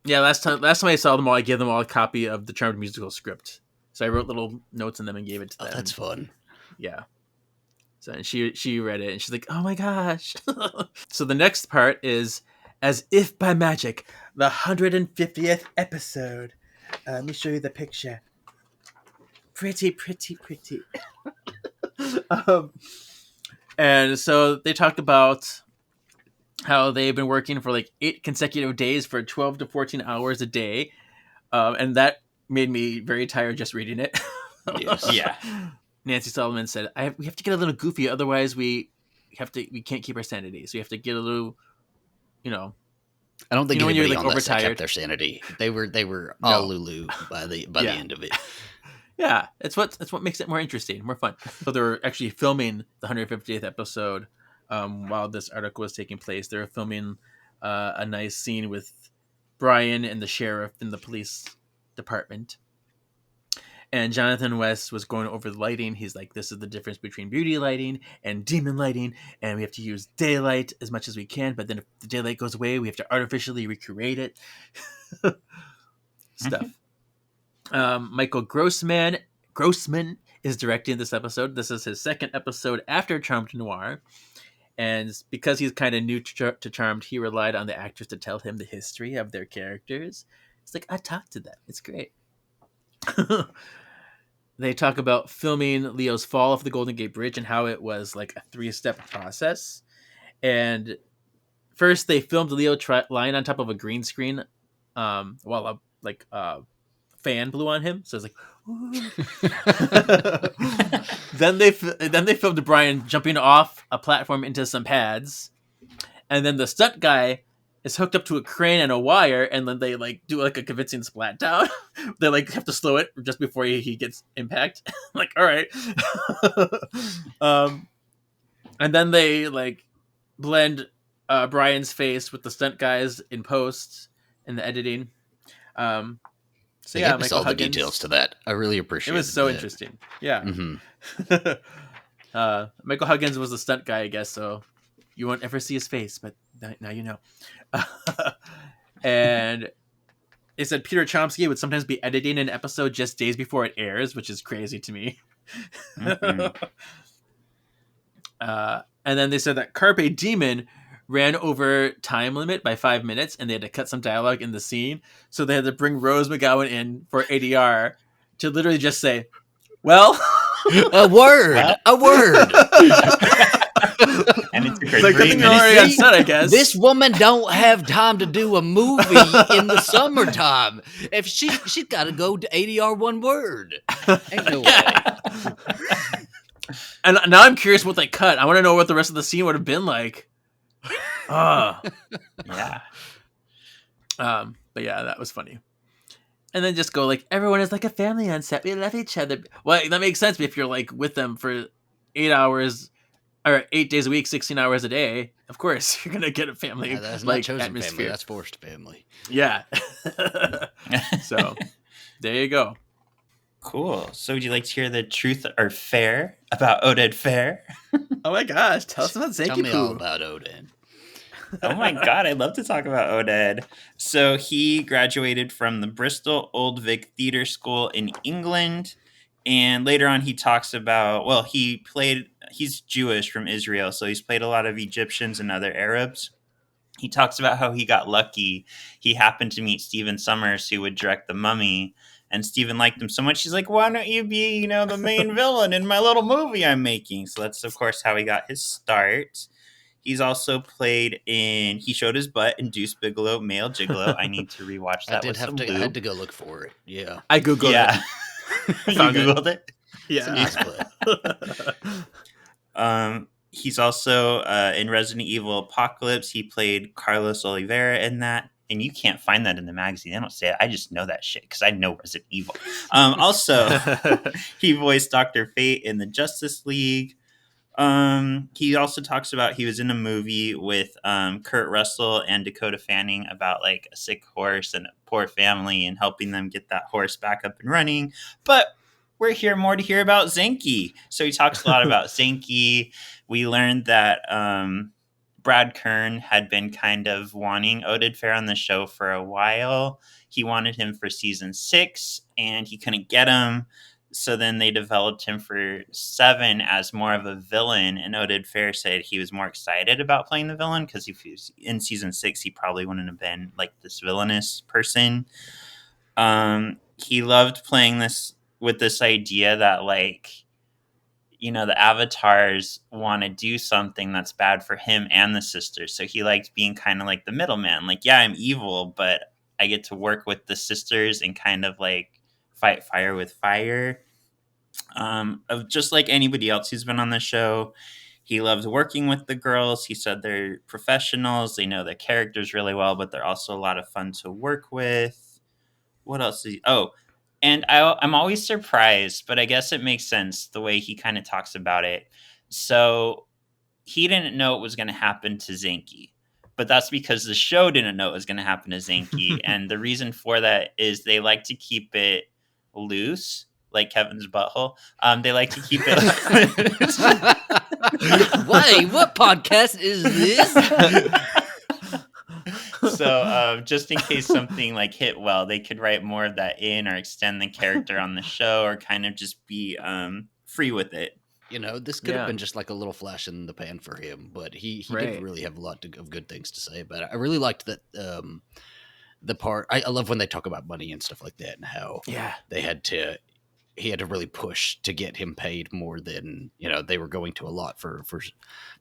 Speaker 2: Yeah, last time I saw them all, I gave them all a copy of the Charmed musical script. So I wrote little notes in them and gave it to them.
Speaker 3: Oh, that's fun.
Speaker 2: Yeah. So and she read it and she's like, oh my gosh. So the next part is as if by magic, the 150th episode. Let me show you the picture. Pretty. And so they talk about how they've been working for 8 consecutive days for 12 to 14 hours a day. And that made me very tired just reading it.
Speaker 3: Yes.
Speaker 1: Yeah.
Speaker 2: Nancy Solomon said, we have to get a little goofy. Otherwise we can't keep our sanity. So we have to get a little,
Speaker 3: I don't think
Speaker 2: when you're
Speaker 3: anybody
Speaker 2: like
Speaker 3: on that set
Speaker 2: overtired.
Speaker 3: kept their sanity. They were all Lulu by the end of it.
Speaker 2: Yeah, it's what makes it more interesting, more fun. So they were actually filming the 150th episode while this article was taking place. They were filming a nice scene with Brian and the sheriff in the police department. And Jonathan West was going over the lighting. He's like, this is the difference between beauty lighting and demon lighting. And we have to use daylight as much as we can. But then if the daylight goes away, we have to artificially recreate it. Stuff. Michael Grossman is directing this episode. This is his second episode after Charmed Noir. And because he's kind of new to Charmed, he relied on the actors to tell him the history of their characters. It's like, I talked to them. It's great. They talk about filming Leo's fall off the Golden Gate Bridge and how it was like a 3-step process. And first, they filmed Leo lying on top of a green screen while a fan blew on him. So it's like, then they filmed Brian jumping off a platform into some pads, and then the stunt guy is hooked up to a crane and a wire, and then they like do like a convincing splat down. They like have to slow it just before he gets impact. Like, all right. And then they like blend Brian's face with the stunt guys in post in the editing. So
Speaker 3: They
Speaker 2: yeah,
Speaker 3: gave us
Speaker 2: Michael
Speaker 3: all the
Speaker 2: Huggins.
Speaker 3: details to that. I really appreciate it.
Speaker 2: It was so interesting. Yeah.
Speaker 3: Mm-hmm.
Speaker 2: Michael Huggins was the stunt guy, I guess, so you won't ever see his face, but now you know. And it said Peter Chomsky would sometimes be editing an episode just days before it airs, which is crazy to me. Mm-hmm. And then they said that Carpe Demon ran over time limit by 5 minutes, and they had to cut some dialogue in the scene. So they had to bring Rose McGowan in for ADR to literally just say, well...
Speaker 3: a word!
Speaker 1: And it's
Speaker 2: like, I think you're already on set, I guess.
Speaker 3: This woman don't have time to do a movie in the summertime. If she's got to go to ADR one word. Ain't no way.
Speaker 2: And now I'm curious what they cut. I want to know what the rest of the scene would have been like.
Speaker 1: Yeah.
Speaker 2: But yeah, that was funny. And then just go like, everyone is like a family on set. We love each other. Well, that makes sense if you're like with them for 8 hours or 8 days a week, 16 hours a day. Of course, you're gonna get a family.
Speaker 3: Yeah, that's
Speaker 2: like
Speaker 3: not chosen
Speaker 2: atmosphere.
Speaker 3: family. That's forced family.
Speaker 2: Yeah. So there you go.
Speaker 1: Cool. So would you like to hear the truth or fair about Oded Fehr?
Speaker 2: Oh my gosh, tell us about Zanky
Speaker 3: Tell me all
Speaker 2: Poo.
Speaker 3: about Odin.
Speaker 1: Oh my god, I'd love to talk about Oded. So he graduated from the Bristol Old Vic Theatre School in England. And later on he talks about, well, he's Jewish from Israel, so he's played a lot of Egyptians and other Arabs. He talks about how he got lucky. He happened to meet Stephen Sommers, who would direct The Mummy. And Stephen liked him so much, he's like, why don't you be, the main villain in my little movie I'm making? So that's, of course, how he got his start. He's also played in, he showed his butt in Deuce Bigalow, Male Gigolo. I need to rewatch that.
Speaker 3: I had to go look for it. Yeah.
Speaker 2: I Googled it.
Speaker 1: You Googled it?
Speaker 3: It's a nice
Speaker 1: clip. He's also in Resident Evil Apocalypse. He played Carlos Oliveira in that. And you can't find that in the magazine. They don't say it. I just know that shit because I know Resident Evil. Also, he voiced Dr. Fate in the Justice League. He also talks about he was in a movie with Kurt Russell and Dakota Fanning about like a sick horse and a poor family and helping them get that horse back up and running. But we're here more to hear about Zanky. So he talks a lot about Zanky. We learned that Brad Kern had been kind of wanting Oded Fehr on the show for a while. He wanted him for season 6 and he couldn't get him. So then they developed him for 7 as more of a villain. And Oded Fehr said he was more excited about playing the villain because if he was in season 6, he probably wouldn't have been like this villainous person. He loved playing this with this idea that like, the avatars want to do something that's bad for him and the sisters. So he liked being kind of like the middleman. Like, yeah, I'm evil, but I get to work with the sisters and kind of like fight fire with fire. Of just like anybody else who's been on the show, he loves working with the girls. He said they're professionals. They know their characters really well, but they're also a lot of fun to work with. What else? And I'm always surprised, but I guess it makes sense the way he kind of talks about it. So he didn't know it was going to happen to Zinke, but that's because the show didn't know it was going to happen to Zinke. And the reason for that is they like to keep it loose, like Kevin's butthole. They like to keep it loose.
Speaker 3: Wait, what podcast is this?
Speaker 1: So just in case something like hit well, they could write more of that in or extend the character on the show or kind of just be free with it.
Speaker 3: You know, this could have been just like a little flash in the pan for him, but he did really have a lot of good things to say about it. I really liked that the part. I love when they talk about money and stuff like that and how he had to really push to get him paid more than, you know, they were going to a lot for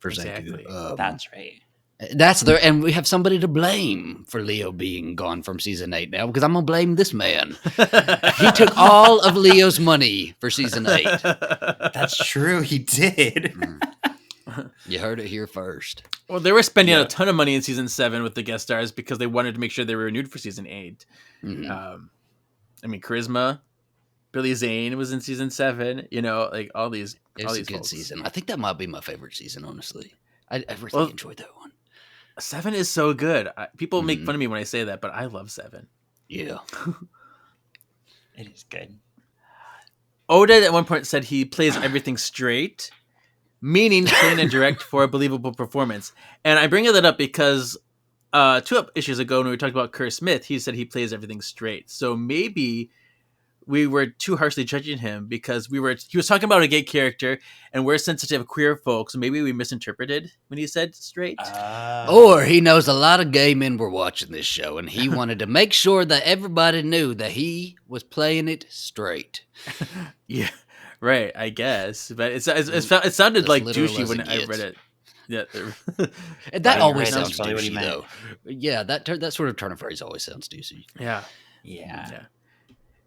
Speaker 2: Exactly.
Speaker 3: Zanku.
Speaker 1: That's right.
Speaker 3: And we have somebody to blame for Leo being gone from season 8 now, because I'm gonna blame this man. He took all of Leo's money for season 8.
Speaker 1: That's true. He did.
Speaker 3: You heard it here first.
Speaker 2: Well, they were spending a ton of money in season 7 with the guest stars because they wanted to make sure they were renewed for season 8.
Speaker 3: Mm-hmm.
Speaker 2: I mean, Charisma, Billy Zane was in season 7. You know, like all these.
Speaker 3: It
Speaker 2: all
Speaker 3: was
Speaker 2: these
Speaker 3: a good
Speaker 2: folks.
Speaker 3: season. I think that might be my favorite season, honestly. I really enjoyed that one.
Speaker 2: 7 is so good. People make fun of me when I say that, but I love 7.
Speaker 3: Yeah.
Speaker 1: It is good.
Speaker 2: Oded at one point said he plays everything straight, meaning clean and direct for a believable performance. And I bring that up because 2 issues ago when we talked about Kerr Smith, he said he plays everything straight. So maybe we were too harshly judging him because he was talking about a gay character and we're sensitive queer folks. So maybe we misinterpreted when he said straight.
Speaker 3: Or he knows a lot of gay men were watching this show and he wanted to make sure that everybody knew that he was playing it straight.
Speaker 2: Yeah, right, I guess. But it sounded like
Speaker 3: literal
Speaker 2: douchey
Speaker 3: as
Speaker 2: when
Speaker 3: it
Speaker 2: I
Speaker 3: gets.
Speaker 2: read it. Yeah,
Speaker 3: And that
Speaker 1: you're
Speaker 3: always
Speaker 1: right, that's
Speaker 3: sounds
Speaker 1: probably what he
Speaker 3: douchey,
Speaker 1: meant.
Speaker 3: though. Yeah, that sort of turn of phrase always sounds douchey.
Speaker 2: yeah.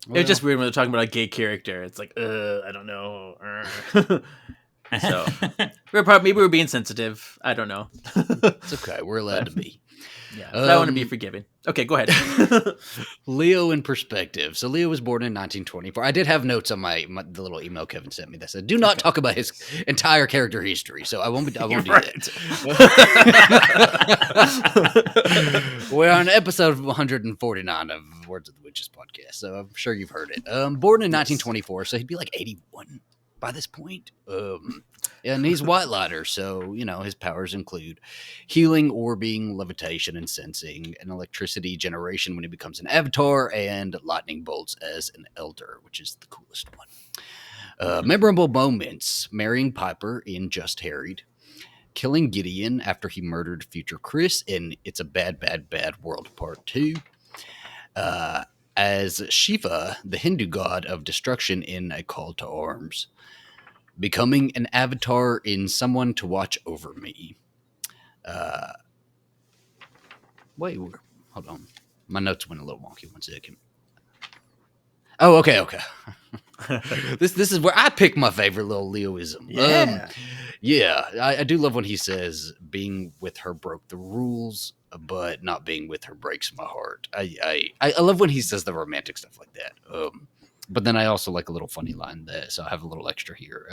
Speaker 3: Well,
Speaker 2: It's just weird when they're talking about a gay character. It's like, I don't know. So maybe we're being sensitive. I don't know.
Speaker 3: it's okay. We're allowed to be.
Speaker 2: Yeah, but I want to be forgiving. Okay, go ahead.
Speaker 3: Leo in perspective. So Leo was born in 1924. I did have notes on the little email Kevin sent me that said, "Do not talk about his entire character history." So I won't do that. We're on episode 149 of Words of the Witches podcast, so I'm sure you've heard it. Born in 1924, so he'd be like 81 by this point. And he's White Lighter, so, you know, his powers include healing, orbing, levitation, and sensing, and electricity generation when he becomes an avatar, and lightning bolts as an elder, which is the coolest one. Memorable moments: marrying Piper in Just Harried, killing Gideon after he murdered future Chris in It's a Bad, Bad, Bad World Part 2, as Shiva, the Hindu god of destruction in A Call to Arms, becoming an avatar in Someone to Watch Over Me. Wait, hold on. My notes went a little wonky. 1 second. Oh, okay. This is where I pick my favorite little Leoism.
Speaker 2: Yeah.
Speaker 3: I do love when he says, "Being with her broke the rules, but not being with her breaks my heart." I love when he says the romantic stuff like that. But then I also like a little funny line there, so I have a little extra here.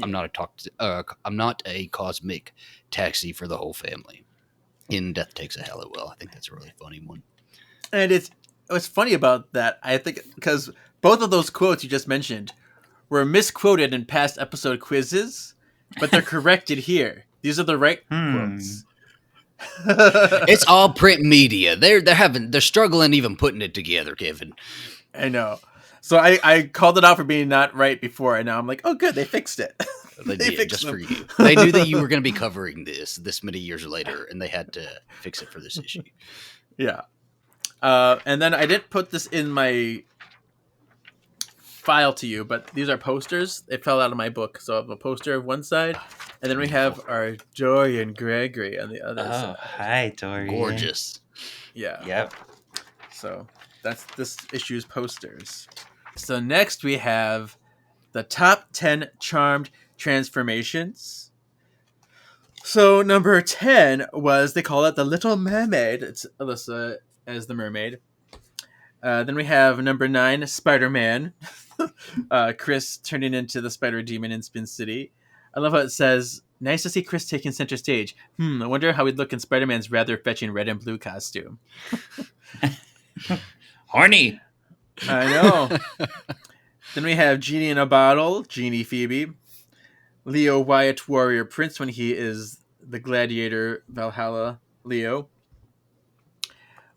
Speaker 3: I'm not a cosmic taxi for the whole family. In Death Takes a Hallowell, I think that's a really funny one.
Speaker 2: And what's funny about that, I think, because both of those quotes you just mentioned were misquoted in past episode quizzes, but they're corrected here. These are the right quotes.
Speaker 3: It's all print media. They're struggling even putting it together, Kevin.
Speaker 2: I know. So I called it out for being not right before, and now I'm like, oh, good, they fixed it.
Speaker 3: They did,
Speaker 2: fixed
Speaker 3: just
Speaker 2: them.
Speaker 3: for you. They knew that you were going to be covering this many years later, and they had to fix it for this issue.
Speaker 2: Yeah. And then I didn't put this in my file to you, but these are posters. They fell out of my book. So I have a poster of one side, and then we have our Dorian Gregory on the other side.
Speaker 1: Hi, Dorian.
Speaker 3: Gorgeous.
Speaker 2: Yeah.
Speaker 1: Yep.
Speaker 2: So that's this issue's posters. So next we have the top 10 charmed transformations. So number 10 was, they call it the Little Mermaid. It's Alyssa as the mermaid. Then we have number 9, Spider-Man. Chris turning into the Spider Demon in Spin City. I love how it says, "Nice to see Chris taking center stage. I wonder how he'd look in Spider-Man's rather fetching red and blue costume."
Speaker 1: Horny.
Speaker 2: I know. Then we have Genie in a Bottle, Genie Phoebe. Leo Wyatt, Warrior Prince, when he is the Gladiator Valhalla Leo.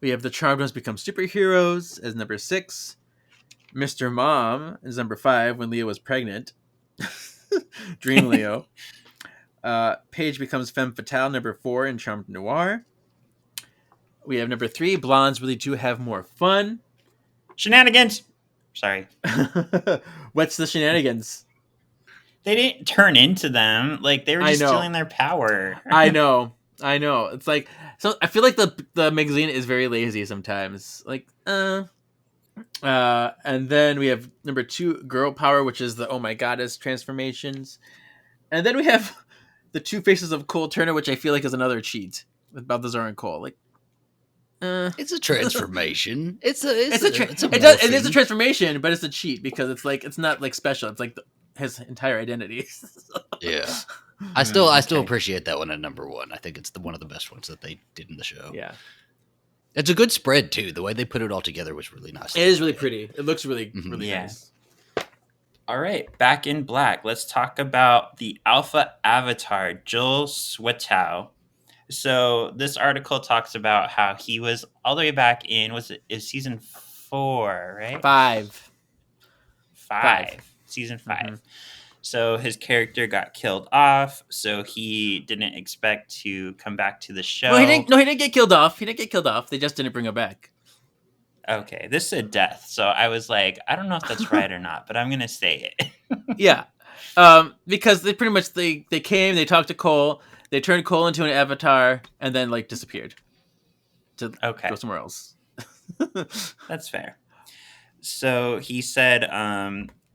Speaker 2: We have The Charmed Ones Become Superheroes as number 6. Mr. Mom is number 5, when Leo was pregnant. Dream Leo. Paige becomes Femme Fatale, number 4 in Charmed Noir. We have number 3, Blondes Really Do Have More Fun.
Speaker 1: Shenanigans. Sorry.
Speaker 2: What's the shenanigans?
Speaker 1: They didn't turn into them. Like, they were
Speaker 2: I
Speaker 1: just
Speaker 2: know.
Speaker 1: stealing their power.
Speaker 2: I know. It's like, so I feel like the magazine is very lazy sometimes. Like, and then we have number 2, Girl Power, which is the Oh My Goddess transformations. And then we have the 2 Faces of Cole Turner, which I feel like is another cheat with Balthazar and Cole. Like,
Speaker 3: It's a transformation. It's a
Speaker 2: it is a
Speaker 3: morphing.
Speaker 2: transformation, but it's a cheat because it's like, it's not like special. It's like his entire identity.
Speaker 3: Yeah. I still
Speaker 1: Okay.
Speaker 3: appreciate that one at number 1. I think it's one of the best ones that they did in the show.
Speaker 2: Yeah,
Speaker 3: It's a good spread too. The way they put it all together was really nice.
Speaker 2: it is really pretty. It looks really really
Speaker 1: Yeah.
Speaker 2: nice.
Speaker 1: All right, back in black. Let's talk about the Alpha Avatar, Joel Swetow. So this article talks about how he was all the way back in, is season 4, right?
Speaker 2: 5.
Speaker 1: Season 5.
Speaker 2: Mhm.
Speaker 1: So his character got killed off, so he didn't expect to come back to the show.
Speaker 2: No, he didn't get killed off. He didn't get killed off. They just didn't bring him back.
Speaker 1: Okay, this said death, so I was like, I don't know if that's right or not, but I'm gonna say it.
Speaker 2: Yeah, because they pretty much they came, they talked to Cole, they turned Cole into an avatar, and then like disappeared to
Speaker 1: Okay.
Speaker 2: go somewhere else.
Speaker 1: That's fair. So he said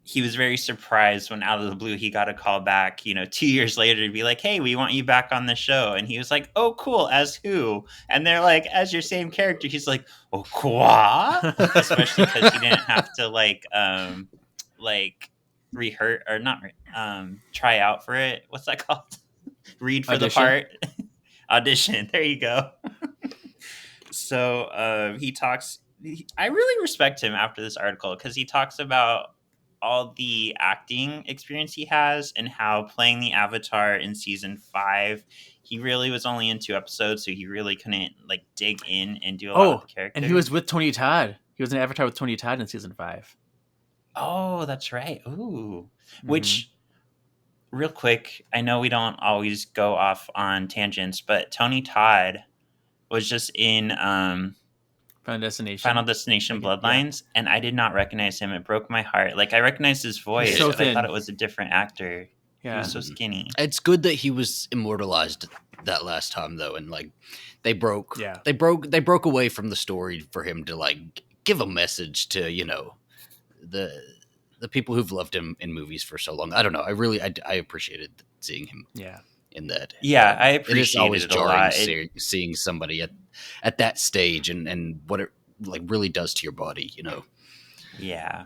Speaker 1: he was very surprised when out of the blue he got a call back, 2 years later to be like, "Hey, we want you back on the show." And he was like, "Oh, cool. As who?" And they're like, "As your same character." He's like, "Oh, quoi?" Especially because he didn't have to rehearse or not try out for it. What's that called? Read for
Speaker 2: Audition?
Speaker 1: the part. Audition. There you go. So he talks. I really respect him after this article because he talks about all the acting experience he has and how playing the Avatar in season 5, he really was only in 2 episodes, so he really couldn't dig in and do a lot of the character.
Speaker 2: And he was with Tony Todd. He was an avatar with Tony Todd in season 5.
Speaker 1: Oh, that's right. Ooh, which. Real quick, I know we don't always go off on tangents, but Tony Todd was just in
Speaker 2: Final Destination.
Speaker 1: Final Destination
Speaker 2: Okay,
Speaker 1: Bloodlines, and I did not recognize him. It broke my heart. Like, I recognized his voice,
Speaker 2: so
Speaker 1: but I
Speaker 2: thin.
Speaker 1: thought it was a different actor. He
Speaker 2: Yeah.
Speaker 1: was so skinny.
Speaker 3: It's good that he was immortalized that last time though, and they broke
Speaker 2: Yeah.
Speaker 3: they broke away from the story for him to give a message to the people who've loved him in movies for so long. I don't know. I appreciated seeing him
Speaker 2: Yeah.
Speaker 3: in that.
Speaker 1: Yeah, I
Speaker 3: It is
Speaker 1: appreciate
Speaker 3: always
Speaker 1: it a
Speaker 3: jarring
Speaker 1: lot.
Speaker 3: seeing somebody at that stage and what it really does to your body.
Speaker 1: Yeah.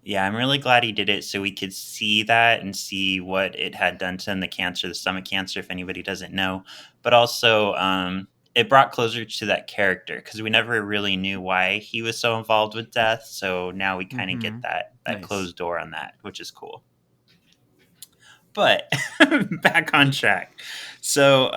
Speaker 1: Yeah, I'm really glad he did it so we could see that and see what it had done to him, the stomach cancer, if anybody doesn't know. But also, it brought closure to that character because we never really knew why he was so involved with death. So now we kind of get that
Speaker 2: Nice.
Speaker 1: closed door on that, which is cool. But back on track. So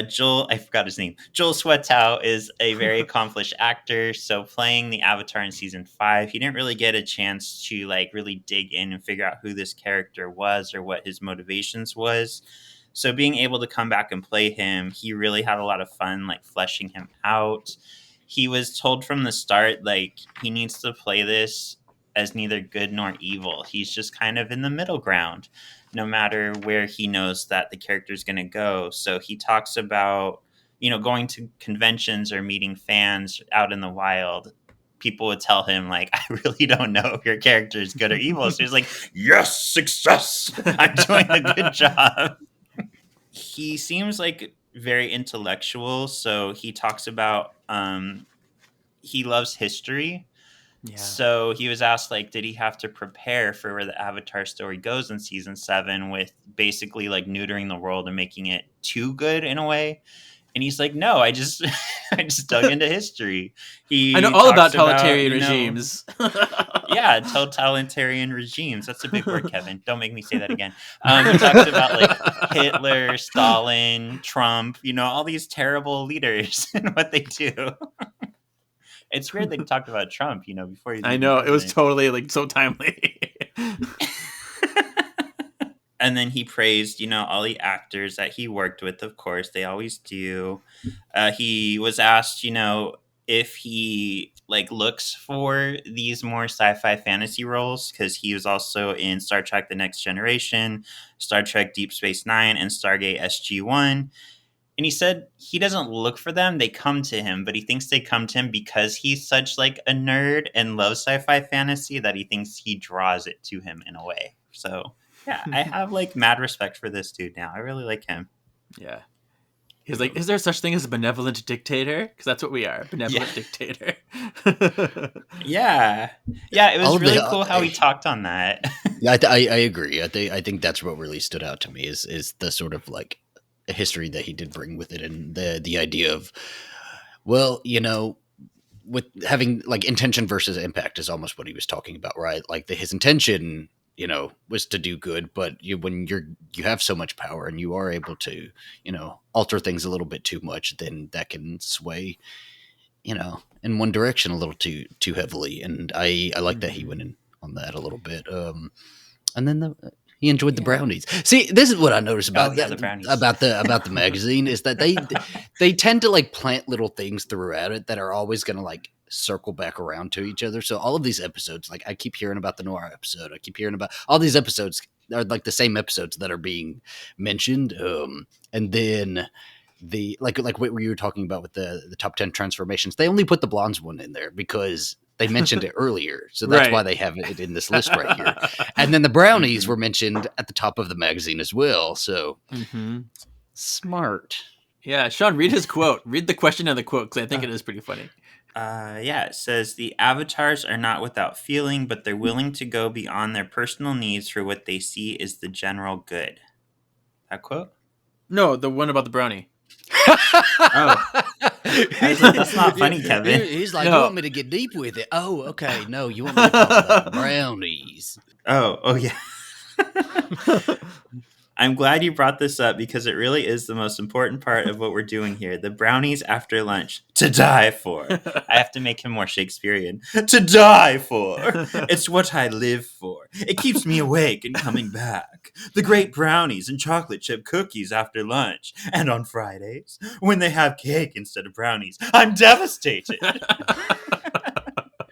Speaker 1: Joel, I forgot his name. Joel Swetow is a very accomplished actor. So playing the Avatar in season 5, he didn't really get a chance to really dig in and figure out who this character was or what his motivations was. So being able to come back and play him, he really had a lot of fun fleshing him out. He was told from the start he needs to play this as neither good nor evil. He's just kind of in the middle ground, no matter where he knows that the character is going to go. So he talks about, going to conventions or meeting fans out in the wild. People would tell him, I really don't know if your character is good or evil. So he's like, yes, success. I'm doing a good job. he seems like very intellectual. So he talks about he loves history.
Speaker 2: Yeah.
Speaker 1: So he was asked, like, did he have to prepare for where the Avatar story goes in season 7 with basically like neutering the world and making it too good in a way? And he's like, no, I just I just dug into history. He
Speaker 2: I know all about
Speaker 1: talks
Speaker 2: totalitarian
Speaker 1: you know,
Speaker 2: regimes.
Speaker 1: yeah, totalitarian regimes. That's a big word, Kevin. Don't make me say that again. He talks about like Hitler, Stalin, Trump, you know, all these terrible leaders and what they do. It's weird that he talked about Trump, you know, before he's
Speaker 2: I
Speaker 1: even
Speaker 2: know, it was
Speaker 1: president.
Speaker 2: totally like so timely.
Speaker 1: And then he praised, you know, all the actors that he worked with. Of course, they always do. He was asked, you know, if he like looks for these more sci-fi fantasy roles, because he was also in Star Trek: The Next Generation, Star Trek: Deep Space Nine, and Stargate SG-1. And he said he doesn't look for them; they come to him. But he thinks they come to him because he's such like a nerd and loves sci-fi fantasy that he thinks he draws it to him in a way. So yeah, I have like mad respect for this dude now. I really like him.
Speaker 2: Yeah. He's like, is there such thing as a benevolent dictator? Because that's what we are, benevolent dictator.
Speaker 1: Yeah, yeah. It was
Speaker 3: All of
Speaker 1: really
Speaker 3: the-
Speaker 1: cool how he talked on that.
Speaker 3: Yeah, I agree. I think that's what really stood out to me is the sort of like history that he did bring with it, and the idea of, well, you know, with having like intention versus impact is almost what he was talking about, right? Like his intention, you know, was to do good, but when you have so much power and you are able to, you know, alter things a little bit too much, then that can sway, you know, in one direction a little too heavily. And I like that he went in on that a little bit. And then he enjoyed the brownies. See, this is what I noticed about
Speaker 1: the brownies.
Speaker 3: about the magazine is that they tend to like plant little things throughout it that are always going to like circle back around to each other. So all of these episodes, like I keep hearing about the Noir episode, I keep hearing about all these episodes are like the same episodes that are being mentioned. And then the like what you were talking about with the top 10 transformations, they only put the blondes one in there because they mentioned it earlier, so that's
Speaker 2: Right.
Speaker 3: why they have it in this list right here. And then the brownies were mentioned at the top of the magazine as well. So smart.
Speaker 2: Yeah, Sean, read his quote. Read the question and the quote because I think it is pretty funny.
Speaker 1: Yeah, it says the avatars are not without feeling, but they're willing to go beyond their personal needs for what they see is the general good. That quote?
Speaker 2: No, the one about the brownie.
Speaker 1: Oh, I was like, that's not funny, Kevin.
Speaker 3: He's like,
Speaker 2: No.
Speaker 3: you want me to get deep with it? Oh, okay. No, you want me to talk about brownies.
Speaker 1: Oh yeah. I'm glad you brought this up because it really is the most important part of what we're doing here. The brownies after lunch. To die for. I have to make him more Shakespearean. To die for. It's what I live for. It keeps me awake and coming back. The great brownies and chocolate chip cookies after lunch. And on Fridays, when they have cake instead of brownies, I'm devastated.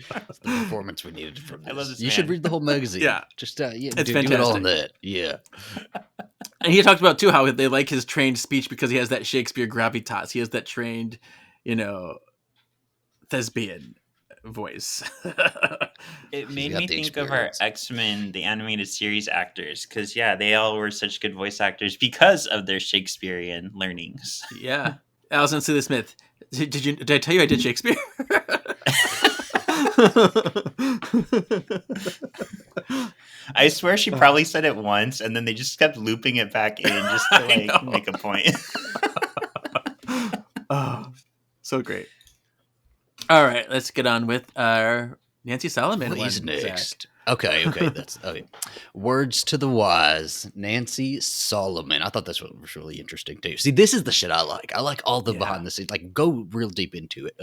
Speaker 3: That's the performance we needed from this.
Speaker 1: I love this
Speaker 3: You
Speaker 1: man.
Speaker 3: should read the whole magazine.
Speaker 2: Yeah.
Speaker 3: Just do
Speaker 2: It's
Speaker 3: it all on
Speaker 2: fantastic.
Speaker 3: that. Yeah.
Speaker 2: And he talked about too how they like his trained speech because he has that Shakespeare gravitas. He has that trained, you know, thespian voice.
Speaker 1: It made
Speaker 3: got
Speaker 1: me
Speaker 3: the
Speaker 1: think of our
Speaker 3: experience.
Speaker 1: X-Men, the animated series actors, because yeah, they all were such good voice actors because of their Shakespearean learnings.
Speaker 2: Yeah. Alison Seeley Smith. Did I tell you I did Shakespeare?
Speaker 1: I swear she probably said it once, and then they just kept looping it back in just to
Speaker 2: I know.
Speaker 1: like make a point.
Speaker 2: Oh, so great. All right, let's get on with our Nancy Solomon
Speaker 3: What
Speaker 2: one,
Speaker 3: is
Speaker 2: Zach.
Speaker 3: next? Okay. That's okay. Words to the wise, Nancy Solomon. I thought this one was really interesting too. See, this is the shit I like. I like all the
Speaker 2: Yeah.
Speaker 3: behind the scenes. Like, go real deep into it.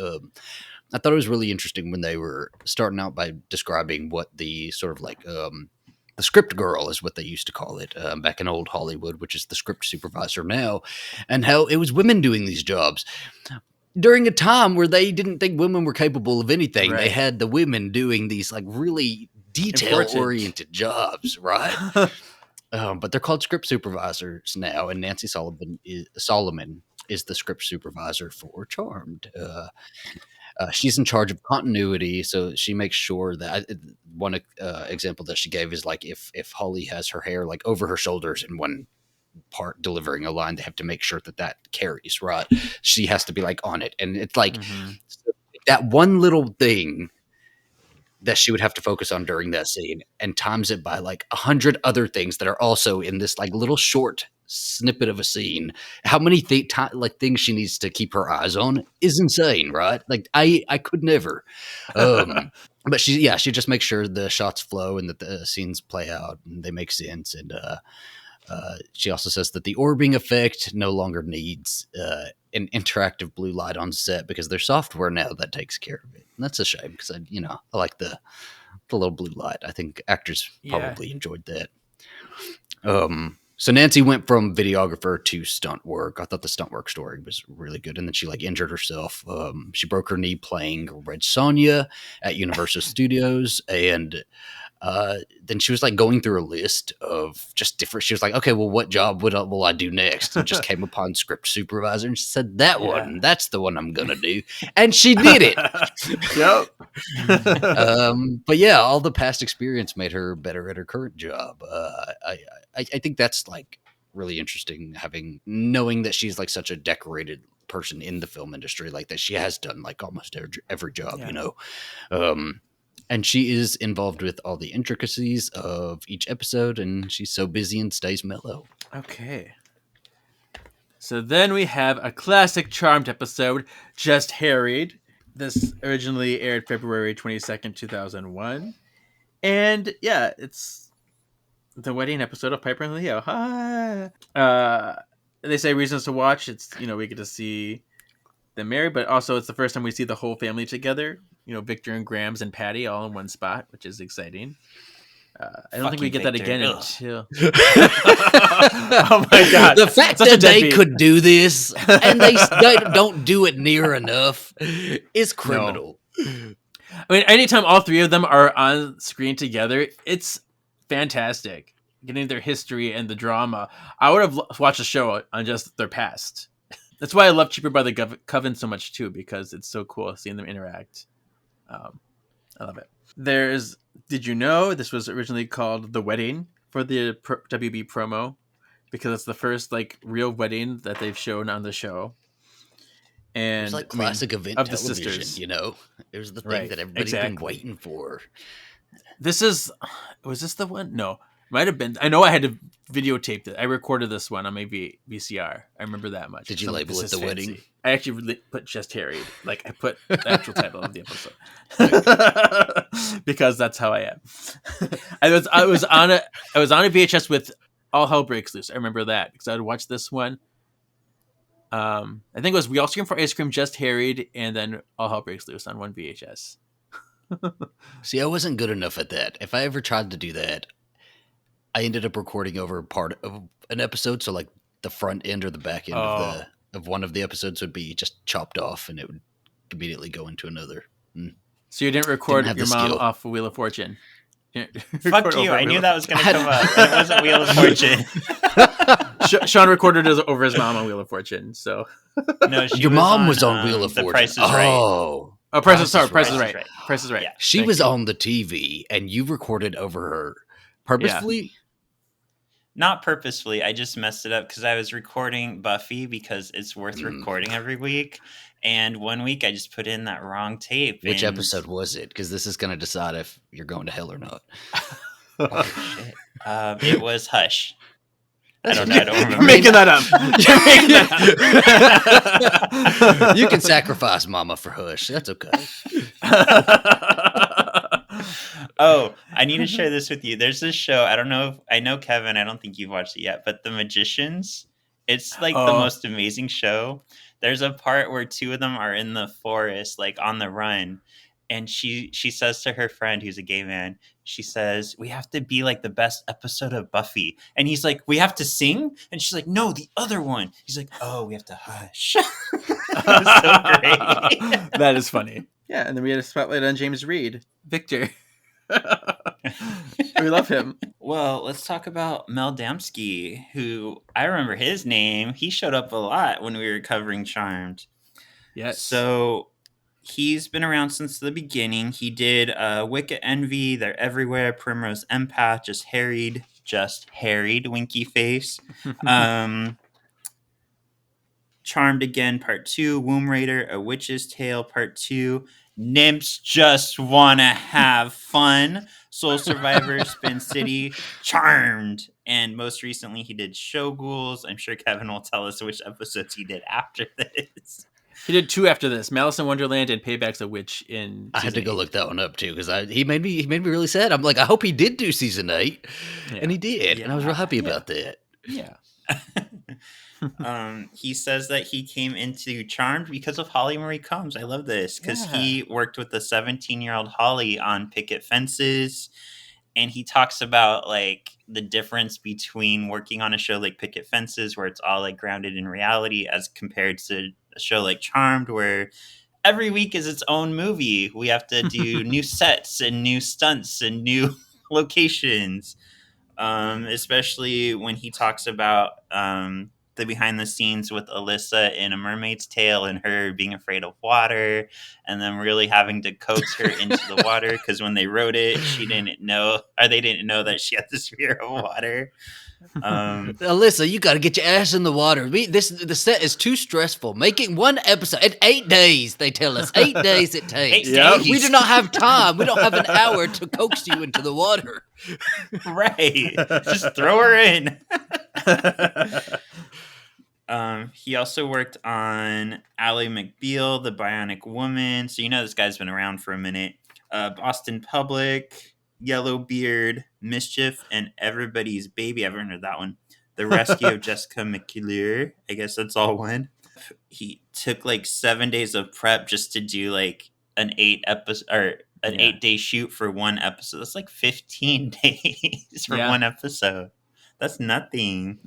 Speaker 3: I thought it was really interesting when they were starting out by describing what the sort of like the script girl is what they used to call it back in old Hollywood, which is the script supervisor now, and how it was women doing these jobs during a time where they didn't think women were capable of anything. They
Speaker 2: Right.
Speaker 3: had the women doing these like really detail-oriented jobs, right? But they're called script supervisors now, and Nancy Solomon is the script supervisor for Charmed. She's in charge of continuity, so she makes sure that one example that she gave is like if Holly has her hair like over her shoulders in one part delivering a line, they have to make sure that carries, right? She has to be like on it. And it's like that one little thing that she would have to focus on during that scene and times it by like 100 other things that are also in this like little short snippet of a scene. How many things she needs to keep her eyes on is insane, right? Like I could never. But she just makes sure the shots flow and that the scenes play out and they make sense. And she also says that the orbing effect no longer needs an interactive blue light on set because there's software now that takes care of it. And that's a shame because I like the little blue light. I think actors probably enjoyed that. So Nancy went from videographer to stunt work. I thought the stunt work story was really good. And then she like injured herself. She broke her knee playing Red Sonja at Universal Studios. And then she was like going through a list of just different. She was like, okay, well, what job will I do next? And just came upon script supervisor and she said that one. That's the one I'm gonna do, and she did it.
Speaker 2: Yep.
Speaker 3: But yeah, all the past experience made her better at her current job. I think that's like really interesting, knowing that she's like such a decorated person in the film industry, like that she has done like almost every job, and she is involved with all the intricacies of each episode, and she's so busy and stays mellow.
Speaker 2: Okay. So then we have a classic Charmed episode, Just Harried. This originally aired February 22nd, 2001. And yeah, it's the wedding episode of Piper and Leo. Hi. They say reasons to watch. It's, we get to see them married, but also it's the first time we see the whole family together. Victor and Grams and Patty all in one spot, which is exciting. I don't think we get that again until. Oh my god!
Speaker 3: The fact that they could do this and they don't do it near enough is criminal.
Speaker 2: No. I mean, anytime all three of them are on screen together, it's fantastic. Getting their history and the drama. I would have watched the show on just their past. That's why I love Cheaper by the Coven so much too, because it's so cool seeing them interact. I love it. Did you know this was originally called The Wedding for the WB promo? Because it's the first like real wedding that they've shown on the show. And
Speaker 3: it's like classic event
Speaker 2: of
Speaker 3: television,
Speaker 2: the sisters.
Speaker 3: It was the thing that everybody's been waiting for.
Speaker 2: Was this the one? No. Might have been. I know I had to videotape it. I recorded this one on my VCR. I remember that much.
Speaker 3: Did you label it The Wedding?
Speaker 2: I actually put Just Harried. Like I put the actual title of the episode because that's how I am. I was on a VHS with All Hell Breaks Loose. I remember that because I would watch this one. I think it was We All Scream for Ice Cream, Just Harried, and then All Hell Breaks Loose on one VHS.
Speaker 3: See, I wasn't good enough at that. If I ever tried to do that, I ended up recording over part of an episode, so like the front end or the back end of one of the episodes would be just chopped off, and it would immediately go into another.
Speaker 2: So you didn't record your mom off of Wheel of Fortune?
Speaker 1: Fuck you! I knew that was going to come up. It wasn't Wheel of Fortune.
Speaker 2: Sean recorded over his mom on Wheel of Fortune. So
Speaker 1: no,
Speaker 3: your mom was on Wheel of Fortune.
Speaker 1: The Price is Right.
Speaker 2: Oh, Price is Right. Price is Right.
Speaker 1: Yeah.
Speaker 3: She was on the TV, and you recorded over her purposefully.
Speaker 1: Yeah. Not purposefully. I just messed it up because I was recording Buffy because it's worth recording every week. And one week I just put in that wrong tape.
Speaker 3: Which episode was it? Because this is going to decide if you're going to hell or not.
Speaker 1: Oh, shit. It was Hush. I don't know. I don't remember.
Speaker 2: You're making that up. You're making that
Speaker 3: up. You can sacrifice Mama for Hush. That's okay.
Speaker 1: Oh, I need to share this with you. There's this show. I don't know. I know Kevin. I don't think you've watched it yet, but The Magicians. It's like the most amazing show. There's a part where two of them are in the forest, like on the run. And she says to her friend, who's a gay man, she says, "We have to be like the best episode of Buffy." And he's like, "We have to sing?" And she's like, "No, the other one." He's like, "Oh, we have to hush." It was so great.
Speaker 2: That is funny. Yeah, and then we had a spotlight on James Reed. Victor. We love him.
Speaker 1: Well, let's talk about Mel Damski, who I remember his name. He showed up a lot when we were covering Charmed.
Speaker 2: Yes.
Speaker 1: So he's been around since the beginning. He did Wicked Envy, They're Everywhere, Primrose Empath, Just Harried. just Harried, winky face. Charmed Again, Part 2, Womb Raider, A Witch's Tale, Part 2, Nymphs Just Wanna Have Fun, Soul Survivor, Spin City, Charmed, and most recently he did Show Ghouls. I'm sure Kevin will tell us which episodes he did after this.
Speaker 2: He did 2 after this: Malice in Wonderland and Payback's a Witch. In
Speaker 3: I had to
Speaker 2: season
Speaker 3: go
Speaker 2: 8.
Speaker 3: look that one up too because he made me really sad. I'm like, I hope he did do season 8, and he did, and I was real happy about that.
Speaker 2: Yeah.
Speaker 1: He says that he came into Charmed because of Holly Marie Combs. I love this because he worked with the 17-year-old Holly on Picket Fences, and he talks about like the difference between working on a show like Picket Fences, where it's all like grounded in reality, as compared to a show like Charmed, where every week is its own movie. We have to do new sets and new stunts and new locations. Especially when he talks about the behind the scenes with Alyssa in A Mermaid's Tale and her being afraid of water, and them really having to coax her into the water because when they wrote it, they didn't know that she had this fear of water.
Speaker 3: Alyssa, you got to get your ass in the water. The set is too stressful. Making one episode in 8 days, they tell us 8 days it takes.
Speaker 1: 8 days.
Speaker 3: We do not have time. We don't have an hour to coax you into the water.
Speaker 1: Right. Just throw her in. He also worked on Ally McBeal, The Bionic Woman. So this guy's been around for a minute. Boston Public, Yellowbeard, Mischief, and Everybody's Baby. I haven't heard that one. The Rescue of Jessica McClure. I guess that's all one. He took like 7 days of prep just to do like an 8-day shoot for one episode. That's like 15 days for one episode. That's nothing.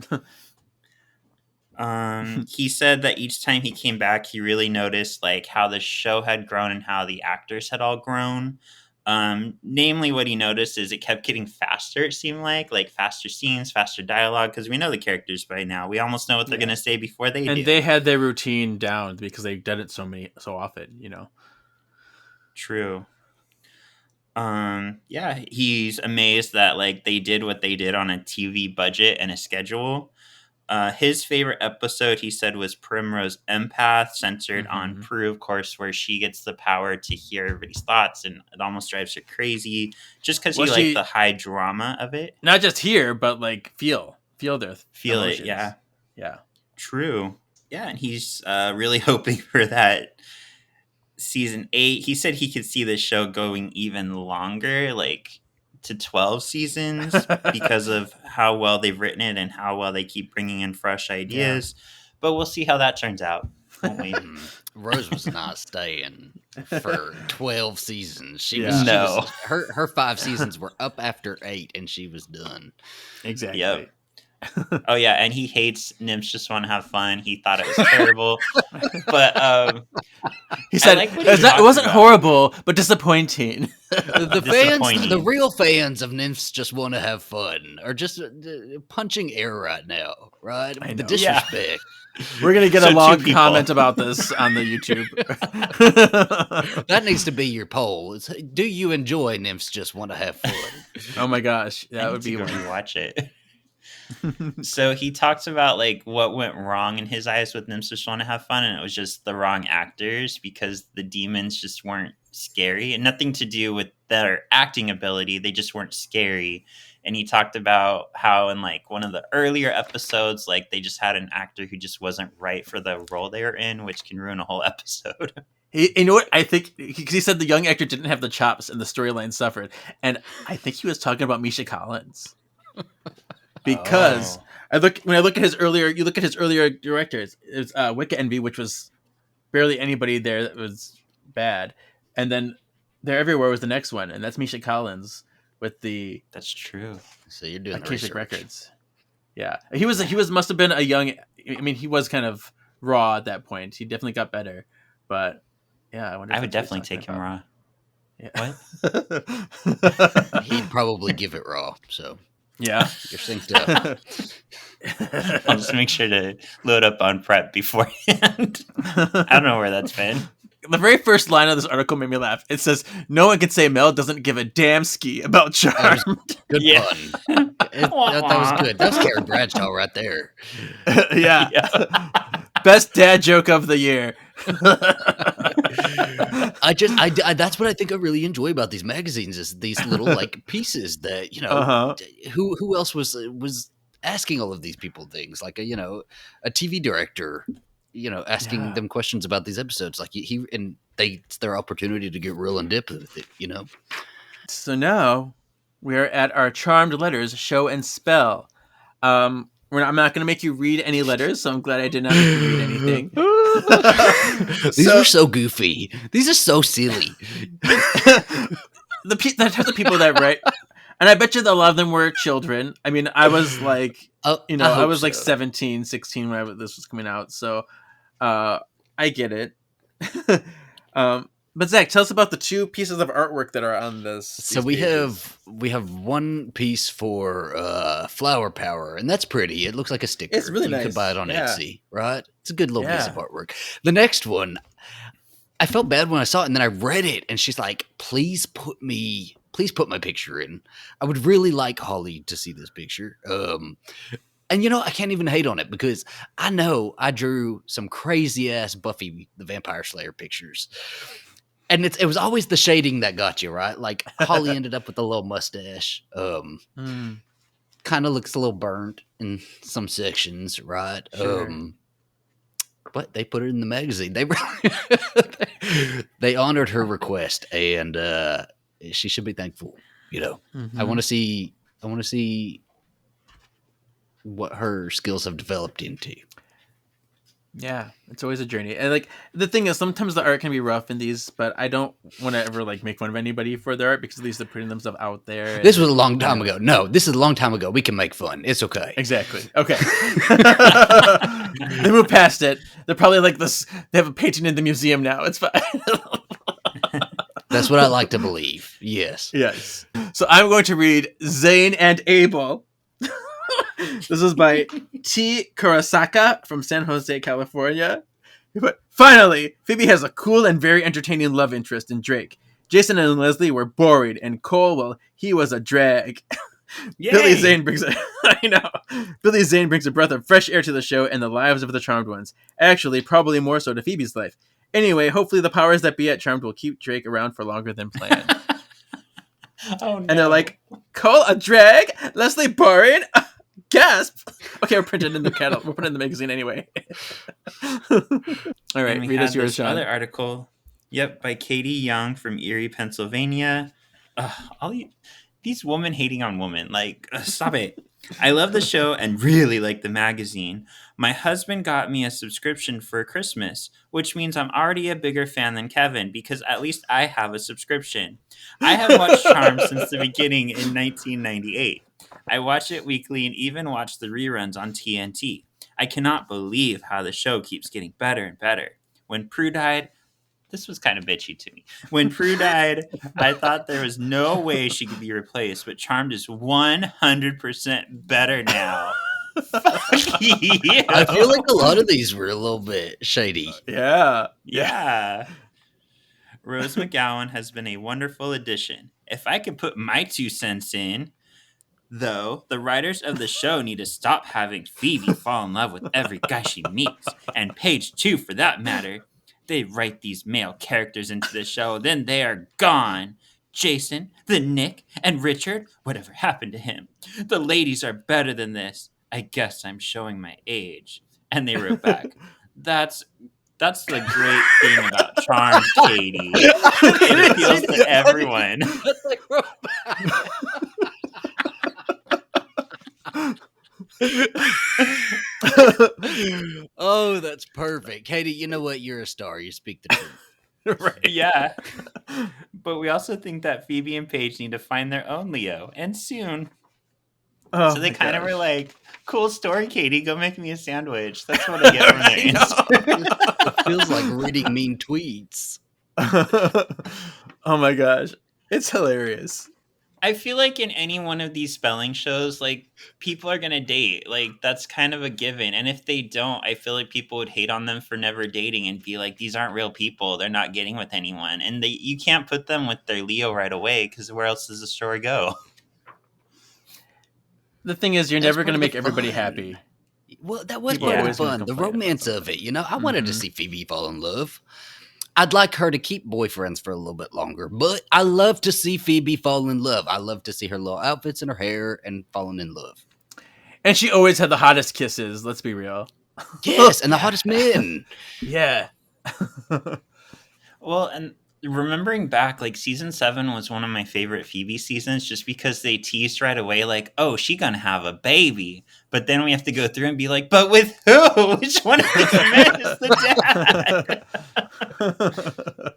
Speaker 1: He said that each time he came back, he really noticed like how the show had grown and how the actors had all grown. Namely, what he noticed is it kept getting faster. It seemed like faster scenes, faster dialogue, because we know the characters by now. We almost know what they're gonna say before they do.
Speaker 2: And they had their routine down because they've done it so often.
Speaker 1: True. He's amazed that like they did what they did on a TV budget and a schedule. His favorite episode, he said, was Primrose Empath, centered on Prue, of course, where she gets the power to hear everybody's thoughts, and it almost drives her crazy just because he liked the high drama of it.
Speaker 2: Not just hear, but like feel their emotions.
Speaker 1: It. Yeah.
Speaker 2: Yeah.
Speaker 1: True. Yeah, and he's really hoping for that season 8. He said he could see the show going even longer, like to 12 seasons, because of how well they've written it and how well they keep bringing in fresh ideas. But we'll see how that turns out, won't we?
Speaker 3: Rose was not staying for 12 seasons. She
Speaker 1: was
Speaker 3: her 5 seasons were up after 8 and she was done.
Speaker 2: Exactly.
Speaker 1: Yep. Oh yeah, and he hates Nymphs Just Want to Have Fun. He thought it was terrible, but
Speaker 2: he said it wasn't horrible, but disappointing.
Speaker 3: The fans, the real fans of Nymphs Just Want to Have Fun, are just punching air right now, right? I mean, the disrespect.
Speaker 2: We're gonna get a long comment about this on the YouTube.
Speaker 3: That needs to be your poll. Do you enjoy Nymphs Just Want to Have Fun?
Speaker 2: Oh my gosh, that would be
Speaker 1: when you watch it. So he talks about like what went wrong in his eyes with Nymphs Just Want to Have Fun, and it was just the wrong actors because the demons just weren't scary, and nothing to do with their acting ability. They just weren't scary. And he talked about how in like one of the earlier episodes, like they just had an actor who just wasn't right for the role they were in, which can ruin a whole episode.
Speaker 2: You know what? I think because he said the young actor didn't have the chops and the storyline suffered, and I think he was talking about Misha Collins. Because when I look at his earlier directors, it's Wicca Envy, which was barely anybody there that was bad, and then They're Everywhere was the next one, and that's Misha Collins with the.
Speaker 1: That's true.
Speaker 3: So you're doing
Speaker 2: Akashic Records. Yeah, he must have been a young. I mean, he was kind of raw at that point. He definitely got better, but yeah,
Speaker 1: I would definitely take him raw.
Speaker 2: Yeah.
Speaker 1: What?
Speaker 3: He'd probably give it raw. So.
Speaker 2: Yeah,
Speaker 3: you're synced up.
Speaker 1: I'll just make sure to load up on prep beforehand. I don't know where that's been.
Speaker 2: the very first line of this article made me laugh. It says, "No one can say Mel doesn't give a damn ski about Charmed."
Speaker 3: Good
Speaker 1: Yeah.
Speaker 3: pun. That was good. That's Carrie Bradshaw right there.
Speaker 2: Yeah. Best dad joke of the year.
Speaker 3: That's what I think I really enjoy about these magazines is these little like pieces that who else was asking all of these people things like a TV director asking them questions about these episodes like it's their opportunity to get real in depth with it.
Speaker 2: So now we are at our Charmed letters show and spell. I'm not going to make you read any letters, so I'm glad I did not make you read anything.
Speaker 3: These are so goofy. These are so silly.
Speaker 2: The types of people that write, and I bet you that a lot of them were children. I mean, I was like, I was like 17, 16 when this was coming out, so I get it. But Zach, tell us about the two pieces of artwork that are on this.
Speaker 3: So we have one piece for Flower Power, and that's pretty. It looks like a sticker.
Speaker 2: It's really
Speaker 3: nice. You could buy it on Etsy, right? It's a good little piece of artwork. The next one, I felt bad when I saw it, and then I read it, and she's like, please put my picture in. I would really like Holly to see this picture. And I can't even hate on it because I know I drew some crazy ass Buffy the Vampire Slayer pictures. And it was always the shading that got you, right? Like Holly ended up with a little mustache. Kind of looks a little burnt in some sections, right?
Speaker 2: Sure.
Speaker 3: But they put it in the magazine. They honored her request, and she should be thankful.
Speaker 2: Mm-hmm.
Speaker 3: I want to see what her skills have developed into.
Speaker 2: Yeah, it's always a journey. And like the thing is, sometimes the art can be rough in these, but I don't want to ever like make fun of anybody for their art because at least they're putting themselves out there.
Speaker 3: This was a long time ago. No, this is a long time ago. We can make fun. It's okay.
Speaker 2: Exactly. Okay. They moved past it. They're probably like this. They have a painting in the museum now. It's fine.
Speaker 3: That's what I like to believe. Yes.
Speaker 2: Yes. So I'm going to read Zane and Abel. This is by T. Kurosaka from San Jose, California. But finally, Phoebe has a cool and very entertaining love interest in Drake. Jason and Leslie were boring, and Cole, well, he was a drag. Billy Zane brings a breath of fresh air to the show and the lives of the Charmed ones. Actually, probably more so to Phoebe's life. Anyway, hopefully the powers that be at Charmed will keep Drake around for longer than planned.
Speaker 1: Oh no!
Speaker 2: And they're like, Cole a drag? Leslie boring? Gasp! Okay, we're printed in the catalog. We're putting in the magazine anyway. All right, read us yours, Sean.
Speaker 1: Other article, by Katie Young from Erie, Pennsylvania. These women hating on women, stop it. I love the show and really like the magazine. My husband got me a subscription for Christmas, which means I'm already a bigger fan than Kevin because at least I have a subscription. I have watched Charmed since the beginning in 1998. I watch it weekly and even watch the reruns on TNT. I cannot believe how the show keeps getting better and better. When Prue died, this was kind of bitchy to me. When Prue died, I thought there was no way she could be replaced, but Charmed is 100% better now. Fuck you.
Speaker 3: I feel like a lot of these were a little bit shady.
Speaker 2: Yeah.
Speaker 1: Rose McGowan has been a wonderful addition. If I could put my 2 cents in, though, the writers of the show need to stop having Phoebe fall in love with every guy she meets, and Paige too, for that matter. They write these male characters into the show, then they are gone. Jason, the Nick, and Richard, whatever happened to him? The ladies are better than this. I guess I'm showing my age. And they wrote back, That's the great thing about Charmed, Katie. It appeals to everyone.
Speaker 3: That's like oh, that's perfect. Katie, you know what? You're a star. You speak the truth.
Speaker 1: Right. Yeah. But we also think that Phoebe and Paige need to find their own Leo, and soon. So they kind of were like, cool story, Katie. Go make me a sandwich. That's what I get from their Instagram.
Speaker 3: It feels like reading mean tweets.
Speaker 2: Oh my gosh. It's hilarious.
Speaker 1: I feel like in any one of these spelling shows, like people are gonna date. Like that's kind of a given. And if they don't, I feel like people would hate on them for never dating and be like, these aren't real people. They're not getting with anyone. And you can't put them with their Leo right away because where else does the story go?
Speaker 2: The thing is, you're
Speaker 3: That's
Speaker 2: never going to
Speaker 3: part of
Speaker 2: make
Speaker 3: the
Speaker 2: everybody
Speaker 3: fun.
Speaker 2: happy.
Speaker 3: Well, that was
Speaker 2: People
Speaker 3: part of the
Speaker 2: always gonna
Speaker 3: fun, the
Speaker 2: complain about
Speaker 3: romance
Speaker 2: some
Speaker 3: of it. You know, I wanted to
Speaker 2: Mhm.
Speaker 3: see Phoebe fall in love. I'd like her to keep boyfriends for a little bit longer, but I love to see Phoebe fall in love. I love to see her little outfits and her hair and falling in love.
Speaker 2: And she always had the hottest kisses. Let's be real.
Speaker 3: Yes, and the hottest men.
Speaker 2: Yeah.
Speaker 1: Well, and remembering back, like season 7 was one of my favorite Phoebe seasons just because they teased right away, like, oh, she gonna have a baby. But then we have to go through and be like, but with who? Which one of these men is the dad?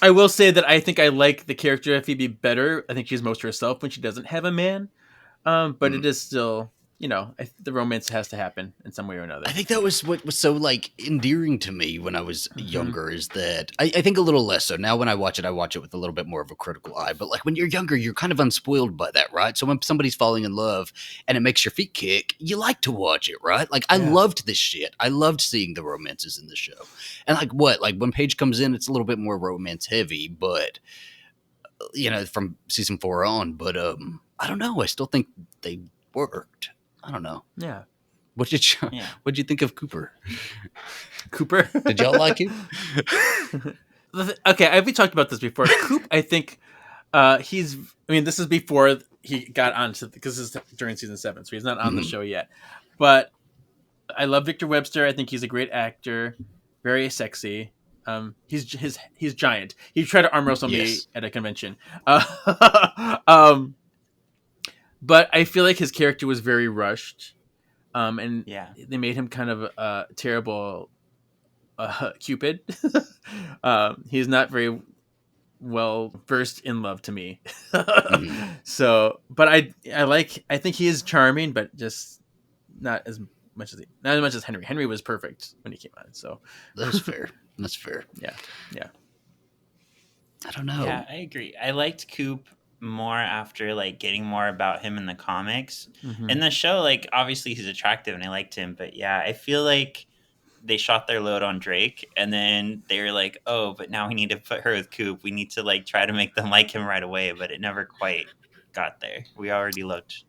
Speaker 2: I will say that I think I like the character of Phoebe better. I think she's most herself when she doesn't have a man. But it is still, the romance has to happen in some way or another.
Speaker 3: I think that was what was so like endearing to me when I was
Speaker 2: Mm-hmm.
Speaker 3: younger is that I think a little less so. Now when I watch it with a little bit more of a critical eye. But like when you're younger, you're kind of unspoiled by that, right? So when somebody's falling in love and it makes your feet kick, you like to watch it, right? Like I loved this shit. I loved seeing the romances in the show. And like when Paige comes in, it's a little bit more romance heavy, but from season 4 on. But I don't know. I still think they worked. I don't know.
Speaker 2: Yeah.
Speaker 3: What'd you think of Cooper?
Speaker 2: Cooper?
Speaker 3: Did y'all like him?
Speaker 2: Okay, we talked about this before. Coop, I think this is before he got onto, because this is during season 7, so he's not on the show yet. But I love Victor Webster. I think he's a great actor, very sexy. He's giant. He tried to arm wrestle me at a convention. But I feel like his character was very rushed. And they made him kind of a terrible Cupid. He's not very well versed in love to me. So, but I think he is charming, but just not as much as Henry. Henry was perfect when he came on. So
Speaker 3: that's fair. That's fair.
Speaker 2: Yeah.
Speaker 3: I don't know.
Speaker 1: Yeah, I agree. I liked Coop more after like getting more about him in the comics. In the show, like obviously he's attractive and I liked him, but yeah, I feel like they shot their load on Drake and then they were like, oh, but now we need to put her with Coop. We need to like try to make them like him right away, but it never quite got there. We already loved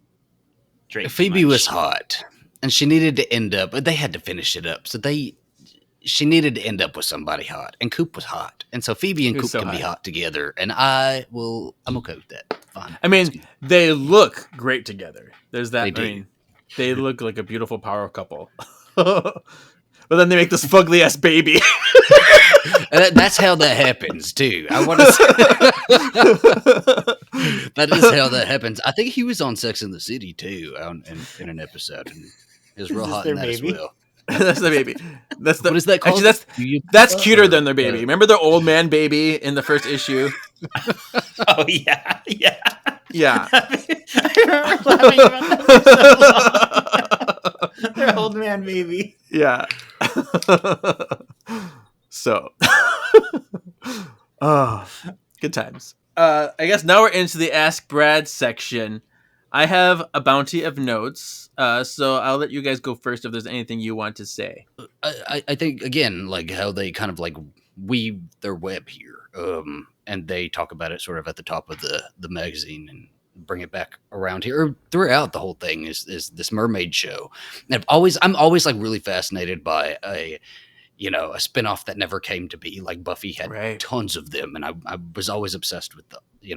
Speaker 1: Drake.
Speaker 3: Phoebe was hot and she needed to end up, but they had to finish it up. So she needed to end up with somebody hot, and Coop was hot, and so Phoebe and Coop can be hot together, and I'm okay with that. Fine.
Speaker 2: I mean, they look great together. There's that.
Speaker 3: They do.
Speaker 2: I mean, they look like a beautiful power couple. But then they make this fugly ass baby.
Speaker 3: That's how that happens too. I want to say that is how that happens. I think he was on Sex and the City too, in an episode, and he was real hot in that as well.
Speaker 2: That's the baby. That's the.
Speaker 3: What is that called?
Speaker 2: Actually, that's cuter than their baby. Remember their old man baby in the first issue?
Speaker 1: Oh yeah.
Speaker 2: Yeah.
Speaker 1: I remember laughing about that for so long. Their old man baby.
Speaker 2: Yeah. So. Oh, good times. I guess now we're into the Ask Brad section. I have a bounty of notes, so I'll let you guys go first if there's anything you want to say.
Speaker 3: I think, again, like how they kind of like weave their web here, and they talk about it sort of at the top of the magazine and bring it back around here. Or throughout the whole thing is this mermaid show. And I'm always like really fascinated by a spinoff that never came to be. Like Buffy had tons of them, and I was always obsessed with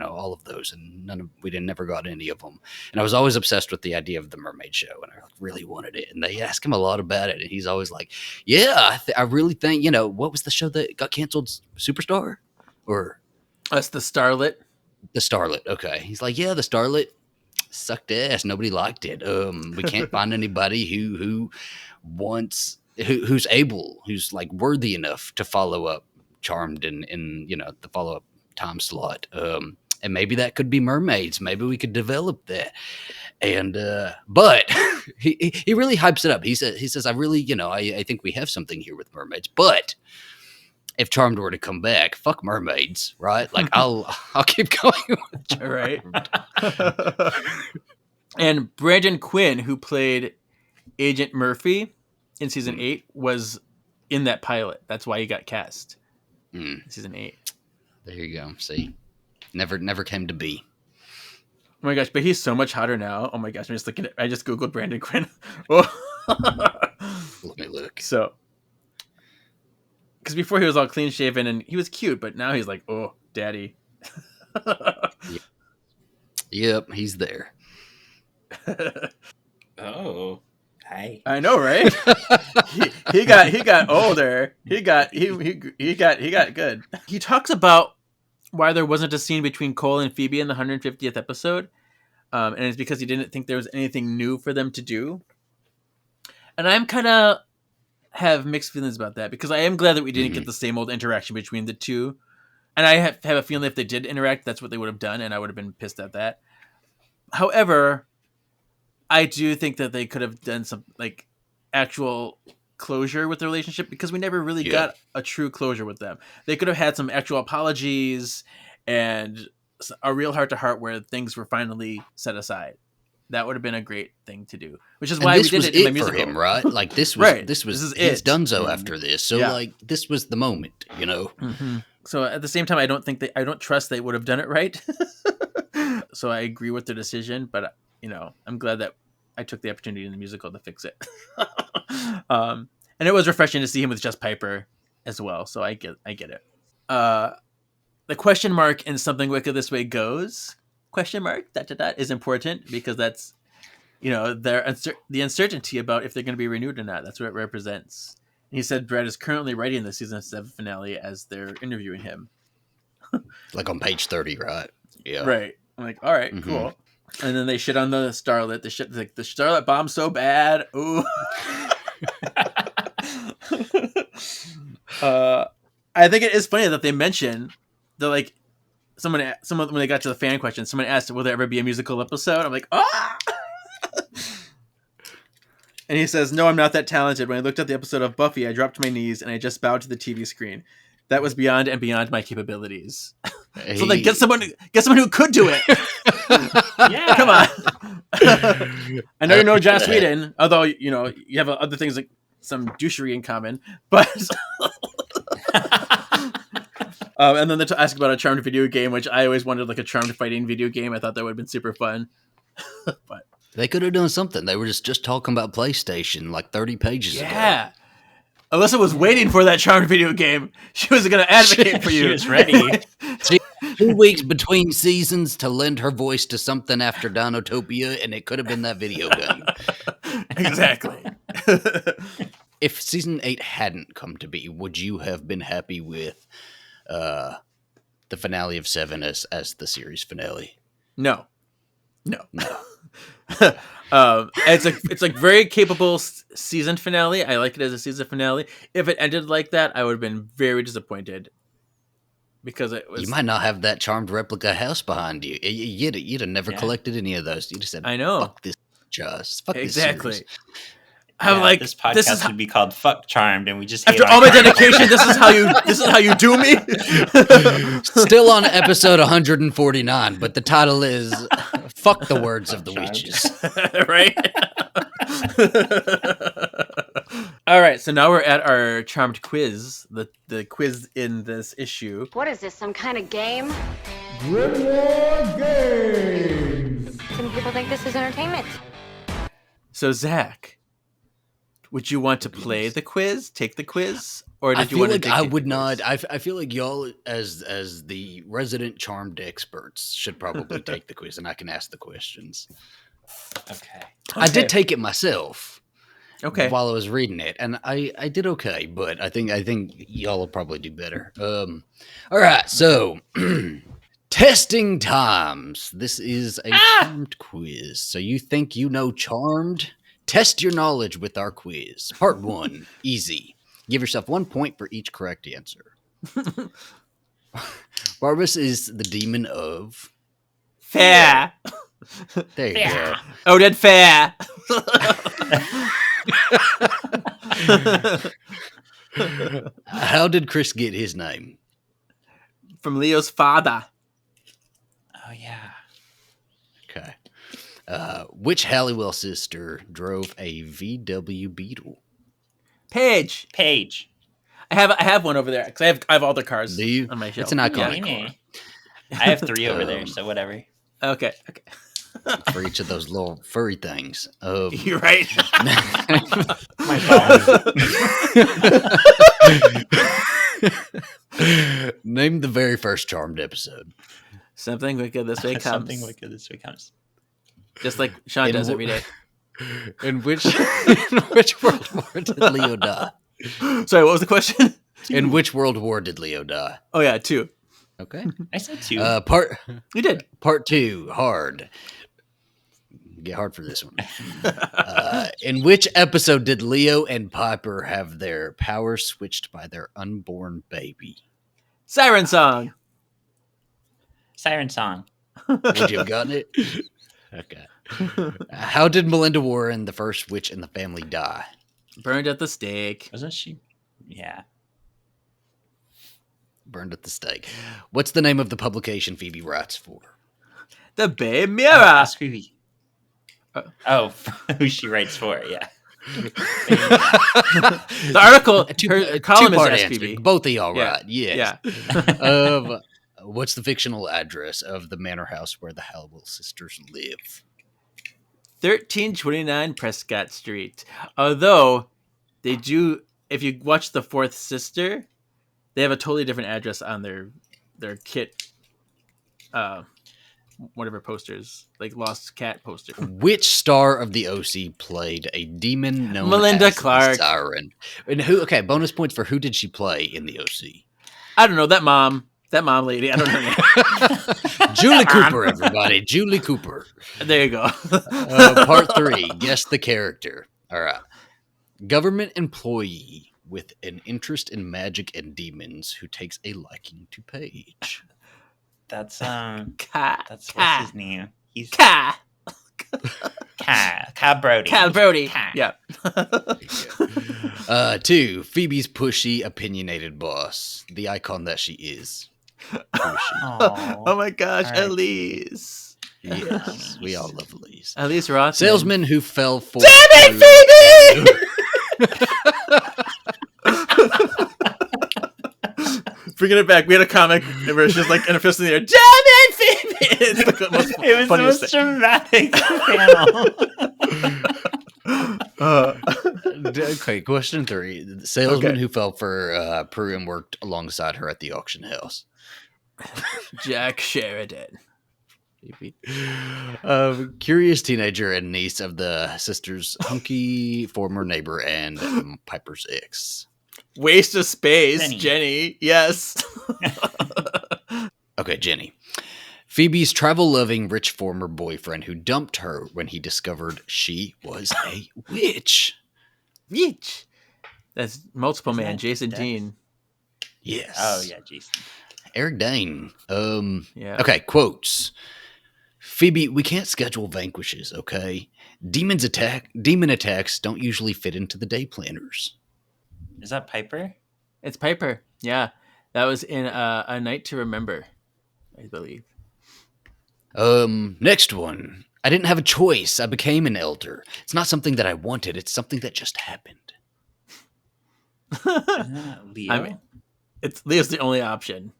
Speaker 3: all of those, and we never got any of them. And I was always obsessed with the idea of the mermaid show, and I really wanted it. And they ask him a lot about it, and he's always like, "Yeah, I really think what was the show that got canceled? Superstar, or
Speaker 2: that's the Starlet."
Speaker 3: The Starlet. Okay, he's like, "Yeah, the Starlet sucked ass. Nobody liked it. We can't find anybody who wants." Who's able, who's like worthy enough to follow up Charmed in the follow up time slot, and maybe that could be mermaids. Maybe we could develop that. And but he really hypes it up. He says I really I think we have something here with mermaids. But if Charmed were to come back, fuck mermaids, right? Like I'll keep going with Charmed.
Speaker 2: Right. And Brandon Quinn, who played Agent Murphy in season 8, was in that pilot. That's why he got cast in season 8.
Speaker 3: There you go. See, never came to be.
Speaker 2: Oh my gosh, but he's so much hotter now. Oh my gosh, I'm just looking at. I just googled Brandon Quinn. Oh.
Speaker 3: Let me look.
Speaker 2: So, because before he was all clean shaven and he was cute, but now he's like, oh, daddy.
Speaker 3: Yep, he's there.
Speaker 1: Oh, hi.
Speaker 2: I know, right? he got older. He got good. He talks about why there wasn't a scene between Cole and Phoebe in the 150th episode, and it's because he didn't think there was anything new for them to do. And I'm kind of have mixed feelings about that, because I am glad that we didn't get the same old interaction between the two. And I have a feeling if they did interact, that's what they would have done, and I would have been pissed at that. However, I do think that they could have done some like actual closure with the relationship, because we never really got a true closure with them. They could have had some actual apologies and a real heart-to-heart where things were finally set aside. That would have been a great thing to do, which is why we did it in my musical.
Speaker 3: For him, right? Like this was
Speaker 2: right.
Speaker 3: this was
Speaker 2: his
Speaker 3: donezo after this. So like this was the moment, you know.
Speaker 2: Mm-hmm. So at the same time, I don't trust they would have done it right. So I agree with their decision, but I'm glad that I took the opportunity in the musical to fix it. And it was refreshing to see him with Jess Piper as well. So I get it. The question mark in Something Wicked This Way Goes ? Is important, because that's the uncertainty about if they're going to be renewed or not. That's what it represents. And he said Brad is currently writing the season 7 finale as they're interviewing him.
Speaker 3: Like on page 30, right? Yeah.
Speaker 2: Right. I'm like, all right, cool. And then they shit on the Starlet. The Starlet bombed so bad. Ooh. I think it is funny that they mention that, like, someone when they got to the fan question, someone asked, "Will there ever be a musical episode?" I'm like, ah. And he says, "No, I'm not that talented. When I looked at the episode of Buffy, I dropped to my knees and I just bowed to the TV screen. That was beyond my capabilities." So like, get someone who could do it.
Speaker 1: Yeah,
Speaker 2: come on. I know you know Joss Whedon, although you have other things like some douchery in common, but. And then they ask about a Charmed video game, which I always wanted, like a Charmed fighting video game. I thought that would have been super fun. But
Speaker 3: they could have done something. They were just talking about PlayStation like 30 pages ago.
Speaker 2: Yeah. Alyssa was waiting for that Charmed video game. She was going to advocate for you.
Speaker 1: She was ready.
Speaker 3: 2 weeks between seasons to lend her voice to something after Dinotopia, and it could have been that video game.
Speaker 2: Exactly.
Speaker 3: If season 8 hadn't come to be, would you have been happy with the finale of 7 as the series finale?
Speaker 2: No. It's like very capable season finale. I like it as a season finale. If it ended like that, I would have been very disappointed, because it was.
Speaker 3: You might not have that Charmed replica house behind you. You'd have never collected any of those. You just said,
Speaker 2: "I know,
Speaker 3: fuck this, fuck
Speaker 2: exactly."
Speaker 3: This series.
Speaker 2: I'm like,
Speaker 1: this podcast would be called "Fuck Charmed," and we just
Speaker 2: after all my dedication, this is how you do me.
Speaker 3: Still on episode 149, but the title is "Fuck the Words of the Witches."
Speaker 2: Right. All right, so now we're at our Charmed quiz. The quiz in this issue.
Speaker 4: What is this, some kind of game?
Speaker 6: Grimoire Games.
Speaker 7: Some people think this is entertainment.
Speaker 2: So Zach, would you want to play the quiz, take the quiz, or
Speaker 3: I
Speaker 2: did you
Speaker 3: feel
Speaker 2: want
Speaker 3: like
Speaker 2: to?
Speaker 3: I would not. I feel like y'all, as the resident Charmed experts, should probably take the quiz, and I can ask the questions.
Speaker 1: Okay.
Speaker 3: I did take it myself.
Speaker 2: Okay.
Speaker 3: While I was reading it, and I did okay, but I think y'all will probably do better. All right, so testing times. This is a Charmed quiz. So you think you know Charmed? Test your knowledge with our quiz. Part 1, easy. Give yourself 1 point for each correct answer. Barbas is the demon of
Speaker 2: Fehr.
Speaker 3: There you go.
Speaker 2: Oded Fehr.
Speaker 3: How did Chris get his name?
Speaker 2: From Leo's father.
Speaker 1: Oh yeah.
Speaker 3: Okay. Which Halliwell sister drove a VW Beetle?
Speaker 2: Paige.
Speaker 1: Paige.
Speaker 2: I have one over there because I have all the cars
Speaker 3: Do you?
Speaker 2: on my shelf.
Speaker 3: It's an iconic
Speaker 1: Yeah.
Speaker 3: car.
Speaker 1: I have 3 over there, so whatever.
Speaker 2: Okay.
Speaker 3: For each of those little furry things.
Speaker 2: You're right.
Speaker 1: My fault.
Speaker 3: Name the very first Charmed episode.
Speaker 2: Something wicked this way comes.
Speaker 1: Something wicked this way comes.
Speaker 2: Just like Sean does every day.
Speaker 3: In which World War did Leo die?
Speaker 2: Sorry, what was the question?
Speaker 3: In which World War did Leo die?
Speaker 2: Oh yeah, 2.
Speaker 3: Okay.
Speaker 1: I said 2.
Speaker 2: You did.
Speaker 3: Part 2, hard. Get hard for this one. In which episode did Leo and Piper have their powers switched by their unborn baby?
Speaker 2: Siren Song.
Speaker 1: Siren Song.
Speaker 3: Would you have gotten it? Okay. How did Melinda Warren, the first witch in the family, die?
Speaker 2: Burned at the stake.
Speaker 1: Wasn't she? Yeah.
Speaker 3: Burned at the stake. What's the name of the publication Phoebe writes for?
Speaker 2: The Bay Mirror.
Speaker 1: Ask Phoebe. Oh, who she writes for? Yeah.
Speaker 2: The article, her column is
Speaker 3: Two-part
Speaker 2: Ask
Speaker 3: answer.
Speaker 2: Phoebe.
Speaker 3: Both of y'all
Speaker 2: Yeah.
Speaker 3: right. Yes.
Speaker 2: Yeah.
Speaker 3: What's the fictional address of the manor house where the Halliwell sisters live?
Speaker 2: 1329 Prescott Street. Although they do, if you watch The Fourth Sister, they have a totally different address on their kit. Whatever posters, like Lost Cat poster.
Speaker 3: Which star of the OC played a demon known
Speaker 2: Melinda
Speaker 3: as the
Speaker 2: Clark.
Speaker 3: Siren? And who? Okay, bonus points for who did she play in the OC?
Speaker 2: I don't know, that mom lady. I don't know her name.
Speaker 3: Julie Cooper, everybody. Julie Cooper.
Speaker 2: There you go.
Speaker 3: Part 3. Guess the character. All right. Government employee with an interest in magic and demons who takes a liking to Paige.
Speaker 1: That's
Speaker 2: What's
Speaker 1: what's his name? He's
Speaker 2: Ka
Speaker 1: Brody.
Speaker 2: Cal Brody.
Speaker 1: Ka.
Speaker 2: Yeah.
Speaker 3: 2. Phoebe's pushy, opinionated boss. The icon that she is. Pushy.
Speaker 1: Aw.
Speaker 2: Oh my gosh,
Speaker 1: All right.
Speaker 2: Elise.
Speaker 3: Yes, we all love Elise.
Speaker 2: Elise Roth.
Speaker 3: Salesman who fell for.
Speaker 2: Damn it, Phoebe! Bringing it back, we had a comic where she's like in a fist in the air. Damn it, Phoebe! It's the most
Speaker 1: It was the
Speaker 2: funniest
Speaker 1: most
Speaker 2: thing.
Speaker 1: dramatic panel.
Speaker 3: Okay, question 3. The salesman
Speaker 2: Okay.
Speaker 3: who fell for Prue and worked alongside her at the auction house.
Speaker 2: Jack Sheridan.
Speaker 3: Curious teenager and niece of the sisters' hunky former neighbor and Piper's ex.
Speaker 2: Waste of space,
Speaker 1: Jenny.
Speaker 2: Jenny. Yes.
Speaker 3: Okay, Jenny. Phoebe's travel-loving rich former boyfriend who dumped her when he discovered she was a witch.
Speaker 2: Yeech. That's multiple
Speaker 1: Isn't
Speaker 2: man,
Speaker 1: that
Speaker 2: Jason
Speaker 1: Dex?
Speaker 2: Dean.
Speaker 3: Yes.
Speaker 1: Oh yeah, Jason.
Speaker 3: Eric Dane.
Speaker 2: Yeah.
Speaker 3: Okay, quotes. Phoebe, we can't schedule vanquishes, okay? Demon attacks don't usually fit into the day planners.
Speaker 1: Is that Piper?
Speaker 2: It's Piper. Yeah. That was in A Night to Remember, I believe.
Speaker 3: Next one. I didn't have a choice. I became an elder. It's not something that I wanted. It's something that just happened.
Speaker 1: Isn't that Leo?
Speaker 2: I mean, Leo's the only option.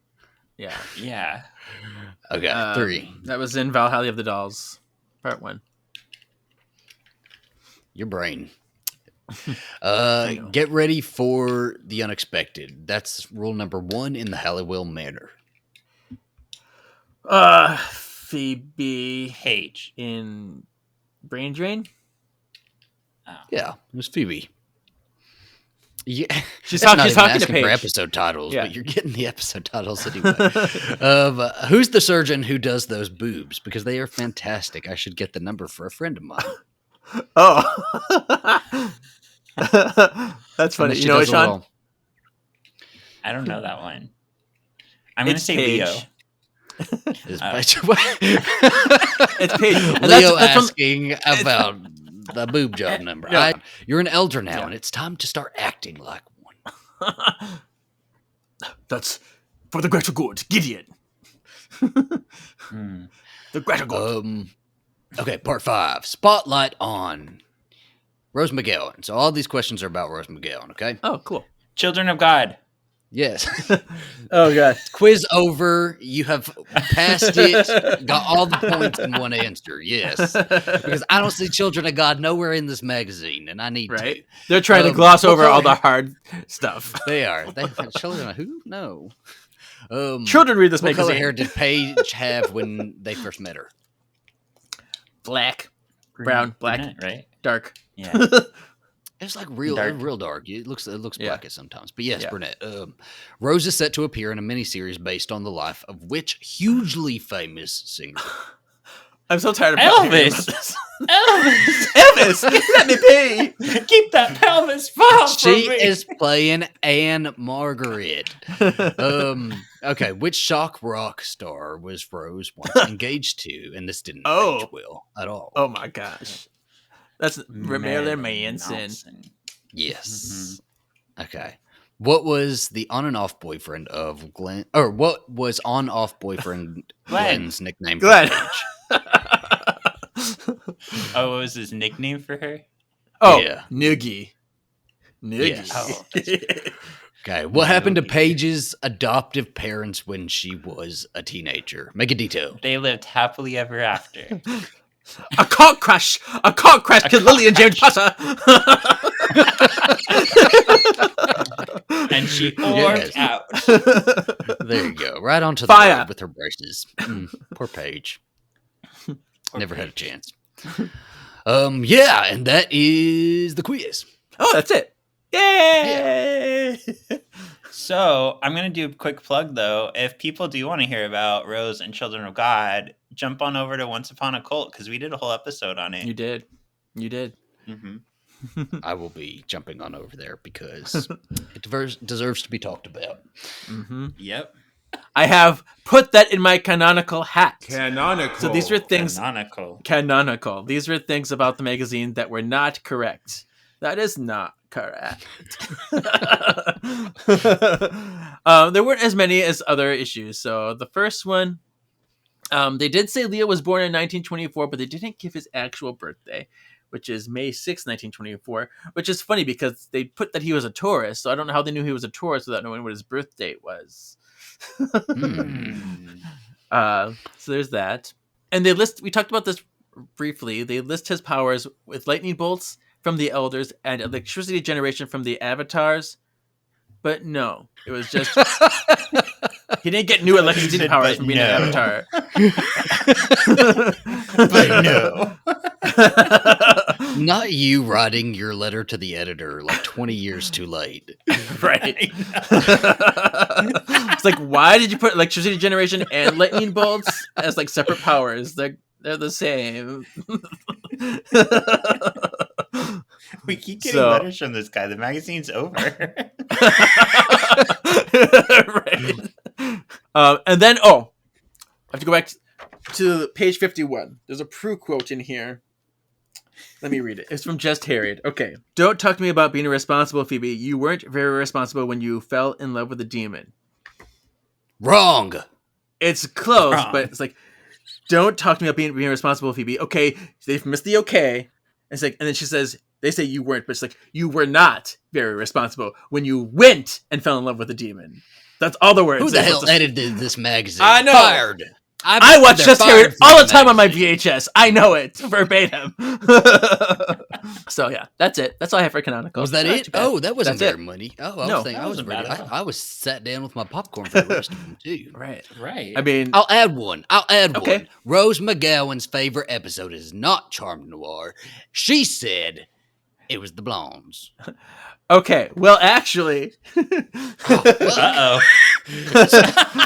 Speaker 2: Yeah.
Speaker 1: yeah.
Speaker 3: Okay, 3.
Speaker 2: That was in Valhalla of the Dolls, part 1.
Speaker 3: Your brain.
Speaker 2: know.
Speaker 3: Get ready for the unexpected. That's rule number 1 in the Halliwell Manor.
Speaker 2: Phoebe
Speaker 1: Paige.
Speaker 2: in Brain Drain.
Speaker 1: Oh.
Speaker 3: Yeah, it was Phoebe. Yeah,
Speaker 2: She's
Speaker 3: that's not
Speaker 2: talking
Speaker 3: even
Speaker 2: to
Speaker 3: asking for
Speaker 2: Paige.
Speaker 3: episode titles,
Speaker 2: Yeah.
Speaker 3: but you're getting the episode titles anyway. Who's the surgeon who does those boobs? Because they are fantastic. I should get the number for a friend of mine.
Speaker 2: Oh. That's funny.
Speaker 3: Unless
Speaker 2: You
Speaker 3: she
Speaker 2: know what,
Speaker 3: does a
Speaker 2: Sean?
Speaker 3: little-
Speaker 1: I don't know that one. I'm gonna
Speaker 2: It's
Speaker 1: say
Speaker 2: Paige.
Speaker 1: Leo.
Speaker 3: Is
Speaker 2: It's Paige. And
Speaker 3: Leo
Speaker 2: that's from-
Speaker 3: asking about the boob job number.
Speaker 2: Yeah.
Speaker 3: You're an elder now,
Speaker 2: Yeah.
Speaker 3: and it's time to start acting like one.
Speaker 2: That's for the greater good, Gideon. The greater good.
Speaker 3: Okay, part 5. Spotlight on Rose McGowan. So all these questions are about Rose McGowan, okay?
Speaker 2: Oh, cool.
Speaker 1: Children of God.
Speaker 3: Yes.
Speaker 2: Oh, God.
Speaker 3: Quiz over. You have passed it. Got all the points in one answer. Yes. Because I don't see Children of God nowhere in this magazine, and I need
Speaker 2: Right?
Speaker 3: to.
Speaker 2: They're trying to gloss
Speaker 3: what
Speaker 2: over all the
Speaker 3: color-
Speaker 2: hard stuff.
Speaker 3: They are. Children of who? No.
Speaker 2: Children read this
Speaker 3: What color
Speaker 2: magazine.
Speaker 3: hair did Paige have when they first met her?
Speaker 2: Black, brown, black,
Speaker 1: Brunette, right?
Speaker 2: dark.
Speaker 1: Yeah.
Speaker 3: It's like real dark. It looks
Speaker 2: Yeah.
Speaker 3: black at sometimes. But yes,
Speaker 2: Yeah.
Speaker 3: brunette. Rose is set to appear in a miniseries based on the life of which hugely famous singer?
Speaker 2: I'm so tired of
Speaker 1: Elvis. Elvis.
Speaker 2: Elvis, let me pee.
Speaker 1: Keep that pelvis far from
Speaker 3: She
Speaker 1: me.
Speaker 3: is playing Anne Margaret. Okay, which shock rock star was Rose once engaged to? And this didn't age well at all.
Speaker 2: Oh my gosh, that's Marilyn Manson.
Speaker 3: Yes. Okay. What was the on and off boyfriend of Glenn? Or what was on off boyfriend Glenn's nickname? For
Speaker 2: Glenn.
Speaker 3: Paige?
Speaker 1: Oh, what was his nickname for her?
Speaker 2: Oh,
Speaker 3: Yeah.
Speaker 2: Noogie.
Speaker 3: Yes.
Speaker 1: Oh,
Speaker 3: Okay. What happened to Paige's adoptive parents when she was a teenager? Make it detailed.
Speaker 1: they lived happily ever after.
Speaker 2: A car crash killed Lily and James Potter.
Speaker 1: And she
Speaker 3: Yes.
Speaker 1: orked out.
Speaker 3: There you go. Right onto the
Speaker 2: Fire.
Speaker 3: road with her braces. Poor Paige. Never had a chance. Yeah, and that is the quiz.
Speaker 2: Oh, that's it. Yay!
Speaker 1: So I'm gonna do a quick plug though. If people do want to hear about Rose and Children of God, jump on over to Once Upon a Cult because we did a whole episode on it.
Speaker 2: You did.
Speaker 1: Mm-hmm.
Speaker 3: I will be jumping on over there because it deserves to be talked about.
Speaker 1: Yep.
Speaker 2: I have put that in my canonical hat.
Speaker 9: Canonical.
Speaker 2: So these were things
Speaker 1: Canonical.
Speaker 2: These were things about the magazine that were not correct. That is not correct. There weren't as many as other issues. So the first one, they did say Leo was born in 1924, but they didn't give his actual birthday, which is May 6, 1924, which is funny because they put that he was a Taurus. So I don't know how they knew he was a Taurus without knowing what his birth date was. So there's that. And we talked about this briefly. They list his powers with lightning bolts from the elders and electricity generation from the avatars. But no, it was just he didn't get new electricity powers from being an avatar.
Speaker 1: But no.
Speaker 3: Not you writing your letter to the editor like 20 years too late.
Speaker 2: Right. It's like, why did you put electricity generation and lightning bolts as like separate powers? They're the same.
Speaker 1: We keep getting letters from this guy. The magazine's over.
Speaker 2: Right. And then I have to go back to page 51. There's a Prue quote in here. Let me read it. It's from Just Harried. Okay. Don't talk to me about being irresponsible, Phoebe. You weren't very responsible when you fell in love with a demon.
Speaker 3: Wrong.
Speaker 2: It's close, but it's like, don't talk to me about being irresponsible, Phoebe. Okay, they've missed the okay. It's like, and then she says, they say you weren't, but it's like, you were not very responsible when you went and fell in love with a demon. That's all the words.
Speaker 3: Who the hell edited this magazine?
Speaker 2: I know.
Speaker 3: Fired.
Speaker 2: I watch
Speaker 3: They're
Speaker 2: Just
Speaker 3: fired
Speaker 2: Harried
Speaker 3: from
Speaker 2: all the
Speaker 3: the
Speaker 2: time on my
Speaker 3: magazine.
Speaker 2: VHS. I know it verbatim. So yeah, that's it. That's all I have for canonical.
Speaker 3: Was that
Speaker 2: Not
Speaker 3: it?
Speaker 2: too bad.
Speaker 3: Oh, that wasn't
Speaker 2: That's
Speaker 3: very
Speaker 2: it.
Speaker 3: money. Oh, I
Speaker 2: No,
Speaker 3: was thinking
Speaker 1: that
Speaker 3: I was
Speaker 1: wasn't
Speaker 3: ready.
Speaker 1: bad at all.
Speaker 3: I was sat down with my popcorn for the rest of them too.
Speaker 2: Right.
Speaker 1: Right.
Speaker 2: I mean,
Speaker 3: I'll add one.
Speaker 2: Okay.
Speaker 3: One. Rose McGowan's favorite episode is not Charmed Noir. She said it was the blondes.
Speaker 2: okay. Well, actually,
Speaker 1: Uh-oh.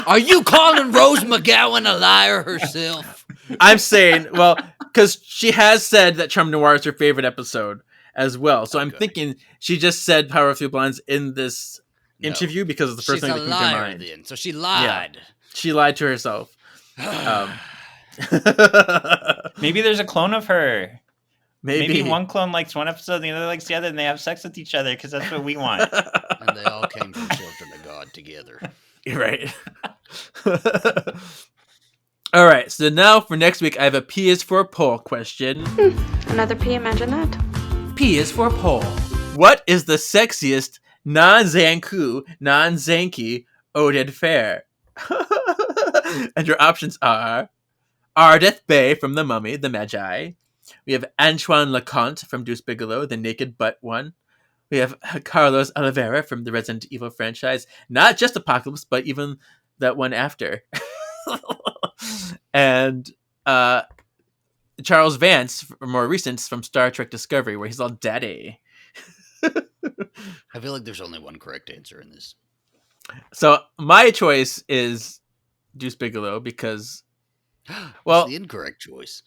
Speaker 3: Are you calling Rose McGowan a liar herself?
Speaker 2: I'm saying, well, because she has said that Charmed Noir is her favorite episode as well. So I'm
Speaker 3: Okay.
Speaker 2: thinking she just said Power of Three Blondes in this
Speaker 3: No.
Speaker 2: interview because it's the first
Speaker 3: She's
Speaker 2: thing
Speaker 3: a
Speaker 2: that came to
Speaker 3: liar
Speaker 2: mind.
Speaker 3: then. So she lied.
Speaker 2: She lied to herself.
Speaker 1: Maybe there's a clone of her.
Speaker 2: Maybe
Speaker 1: Maybe one clone likes one episode, the other likes the other, and they have sex with each other because that's what we want.
Speaker 3: And they all came from children of God together.
Speaker 2: You're right. All right. So now for next week, I have a P is for poll question.
Speaker 4: Another P, imagine that.
Speaker 2: P is for poll. What is the sexiest non-Zanku, non-Zanky Oded Fehr? And your options are Ardeth Bay from The Mummy, the Magi. We have Antoine Leconte from Deuce Bigalow, the naked butt one. We have Carlos Oliveira from the Resident Evil franchise. Not just Apocalypse, but even that one after. And Charles Vance, more recent, from Star Trek Discovery, where he's all daddy.
Speaker 3: I feel like there's only one correct answer in this.
Speaker 2: So my choice is Deuce Bigalow because, well,
Speaker 3: That's the incorrect choice.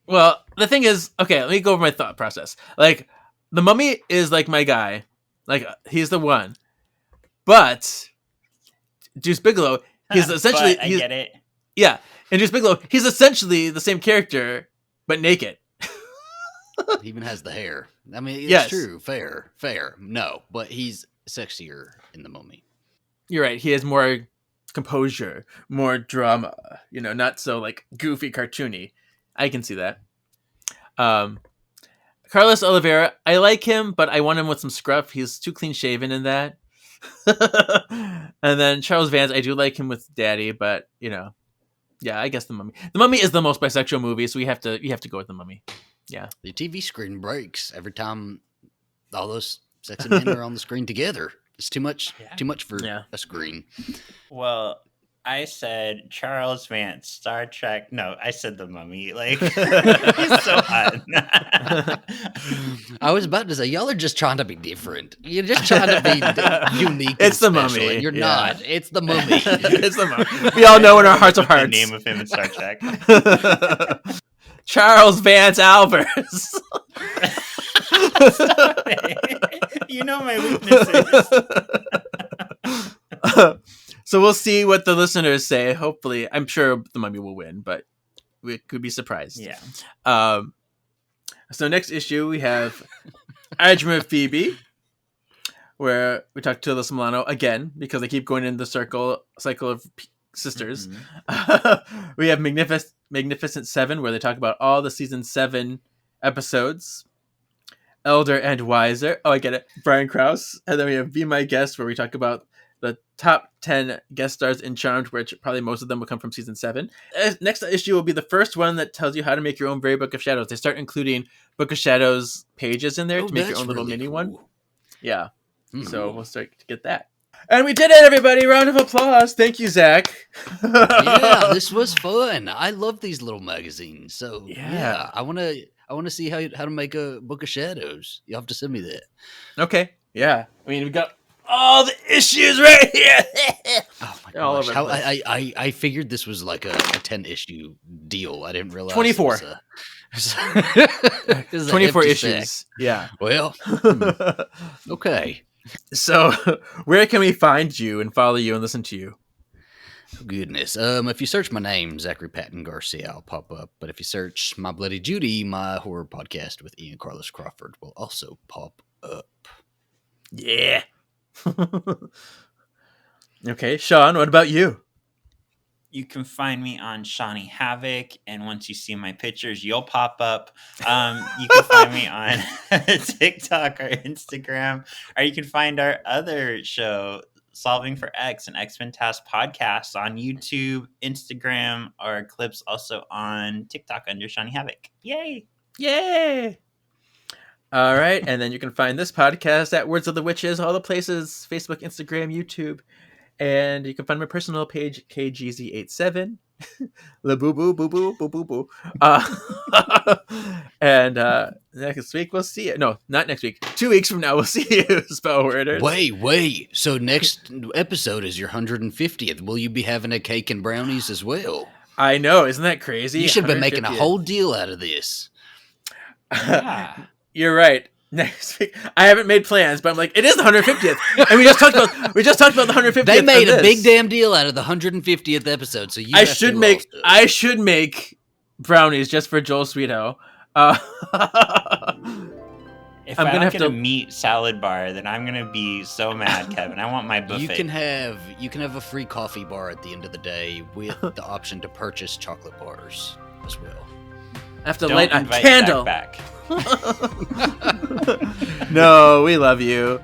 Speaker 2: well, the thing is, okay, let me go over my thought process. Like, the Mummy is like my guy, like he's the one, but Deuce Bigalow, he's essentially,
Speaker 1: But I get it.
Speaker 2: yeah, and Deuce Bigalow, he's essentially the same character but naked.
Speaker 3: He even has the hair. I mean, it's
Speaker 2: Yes.
Speaker 3: true. Fair. No, but he's sexier in The Mummy.
Speaker 2: You're right. He has more composure, more drama. You know, not so like goofy, cartoony. I can see that. Carlos Oliveira, I like him, but I want him with some scruff. He's too clean shaven in that. And then Charles Vance, I do like him with Daddy, but you know, yeah, I guess The Mummy. The Mummy is the most bisexual movie, so you have to go with The Mummy. Yeah.
Speaker 3: The TV screen breaks every time all those sexy men are on the screen together. It's too much.
Speaker 1: Yeah.
Speaker 3: Too much for
Speaker 2: Yeah.
Speaker 3: a screen.
Speaker 1: Well, I said Charles Vance, Star Trek. No, I said The Mummy. Like, he's so hot.
Speaker 3: I was about to say, y'all are just trying to be different. You're just trying to be unique.
Speaker 2: It's
Speaker 3: and
Speaker 2: The
Speaker 3: special,
Speaker 2: Mummy,
Speaker 3: and you're
Speaker 2: yeah.
Speaker 3: not. It's The Mummy.
Speaker 2: It's The Mummy. We all know in our hearts of
Speaker 1: The
Speaker 2: hearts.
Speaker 1: name of him in Star Trek.
Speaker 2: Charles Vance Alvarez.
Speaker 1: Stop it. You know my weaknesses.
Speaker 2: So we'll see what the listeners say. Hopefully, I'm sure The Mummy will win, but we could be surprised.
Speaker 1: Yeah.
Speaker 2: So next issue we have Adjuma Phoebe, where we talk to Alyssa Milano again because they keep going in the cycle of sisters.
Speaker 1: Mhm.
Speaker 2: We have Magnificent Seven, where they talk about all the season 7 episodes. Elder and Wiser. Oh, I get it. Brian Krause. And then we have Be My Guest, where we talk about the top 10 guest stars in Charmed, which probably most of them will come from season 7. Next issue will be the first one that tells you how to make your own very Book of Shadows. They start including Book of Shadows pages in there to make your
Speaker 3: that's
Speaker 2: own little
Speaker 3: really
Speaker 2: mini one.
Speaker 3: cool.
Speaker 2: Yeah.
Speaker 3: Mhm.
Speaker 2: So we'll start to get that. And we did it, everybody. Round of applause. Thank you, Zach.
Speaker 3: Yeah, this was fun. I love these little magazines. So
Speaker 2: Yeah.
Speaker 3: yeah, I want to see how to make a Book of Shadows. You have to send me that.
Speaker 2: Okay. Yeah. I mean, we got all the issues right here.
Speaker 3: Oh my
Speaker 2: They're all
Speaker 3: gosh!
Speaker 2: over the
Speaker 3: How
Speaker 2: place.
Speaker 3: I figured this was like a 10-issue deal. I didn't realize
Speaker 2: 24.
Speaker 3: It was it was a
Speaker 2: 24
Speaker 3: hefty
Speaker 2: issues.
Speaker 3: sack.
Speaker 2: Yeah.
Speaker 3: Well, okay.
Speaker 2: So, where can we find you and follow you and listen to you?
Speaker 3: Oh, goodness. If you search my name, Zachary Patton-Garcia, I'll pop up. But if you search My Bloody Judy, my horror podcast with Ian Carlos Crawford will also pop up.
Speaker 2: Yeah. Okay, Sean, what about you?
Speaker 1: You can find me on Shawnee Havoc, and once you see my pictures, you'll pop up. You can find me on TikTok or Instagram, or you can find our other show, Solving for X, an X-Men Task podcast, on YouTube, Instagram, or clips also on TikTok under Shawnee Havoc. Yay!
Speaker 2: Yay! All right, and then you can find this podcast at Words of the Witches, all the places, Facebook, Instagram, YouTube. And you can find my personal page, KGZ87. The boo boo boo boo boo boo boo. And next week we'll see you. No, not next week. 2 weeks from now we'll see you, Spell Worders.
Speaker 3: Wait. So next episode is your 150th. Will you be having a cake and brownies as well?
Speaker 2: I know, isn't that crazy?
Speaker 3: You should have been making a
Speaker 2: 150th.
Speaker 3: whole deal out of this.
Speaker 1: Yeah.
Speaker 2: You're right. Next week, I haven't made plans, but I'm like, it is the 150th, and we just talked about the 150th.
Speaker 3: They made
Speaker 2: of
Speaker 3: a big
Speaker 2: this.
Speaker 3: damn deal out of the 150th episode. So
Speaker 2: I should make brownies just for Joel Swetow.
Speaker 1: If
Speaker 2: I'm
Speaker 1: I
Speaker 2: gonna
Speaker 1: don't
Speaker 2: have
Speaker 1: get a
Speaker 2: to-
Speaker 1: meat salad bar, then I'm gonna be so mad, Kevin. I want my buffet.
Speaker 3: You can have a free coffee bar at the end of the day with the option to purchase chocolate bars as well.
Speaker 2: I have to
Speaker 1: Don't
Speaker 2: light a
Speaker 1: invite
Speaker 2: candle.
Speaker 1: Back.
Speaker 2: No, we love you.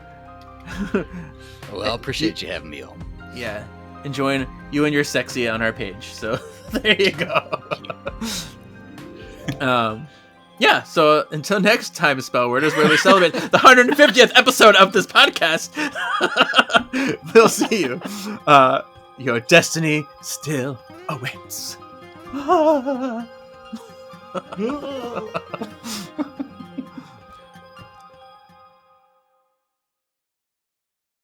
Speaker 3: Well, I appreciate you having me on.
Speaker 2: Yeah, enjoying you and your sexy on our page. So there you go. Yeah, so until next time, Spell Worders, where we celebrate the 150th episode of this podcast, we'll see you. Your destiny still awaits.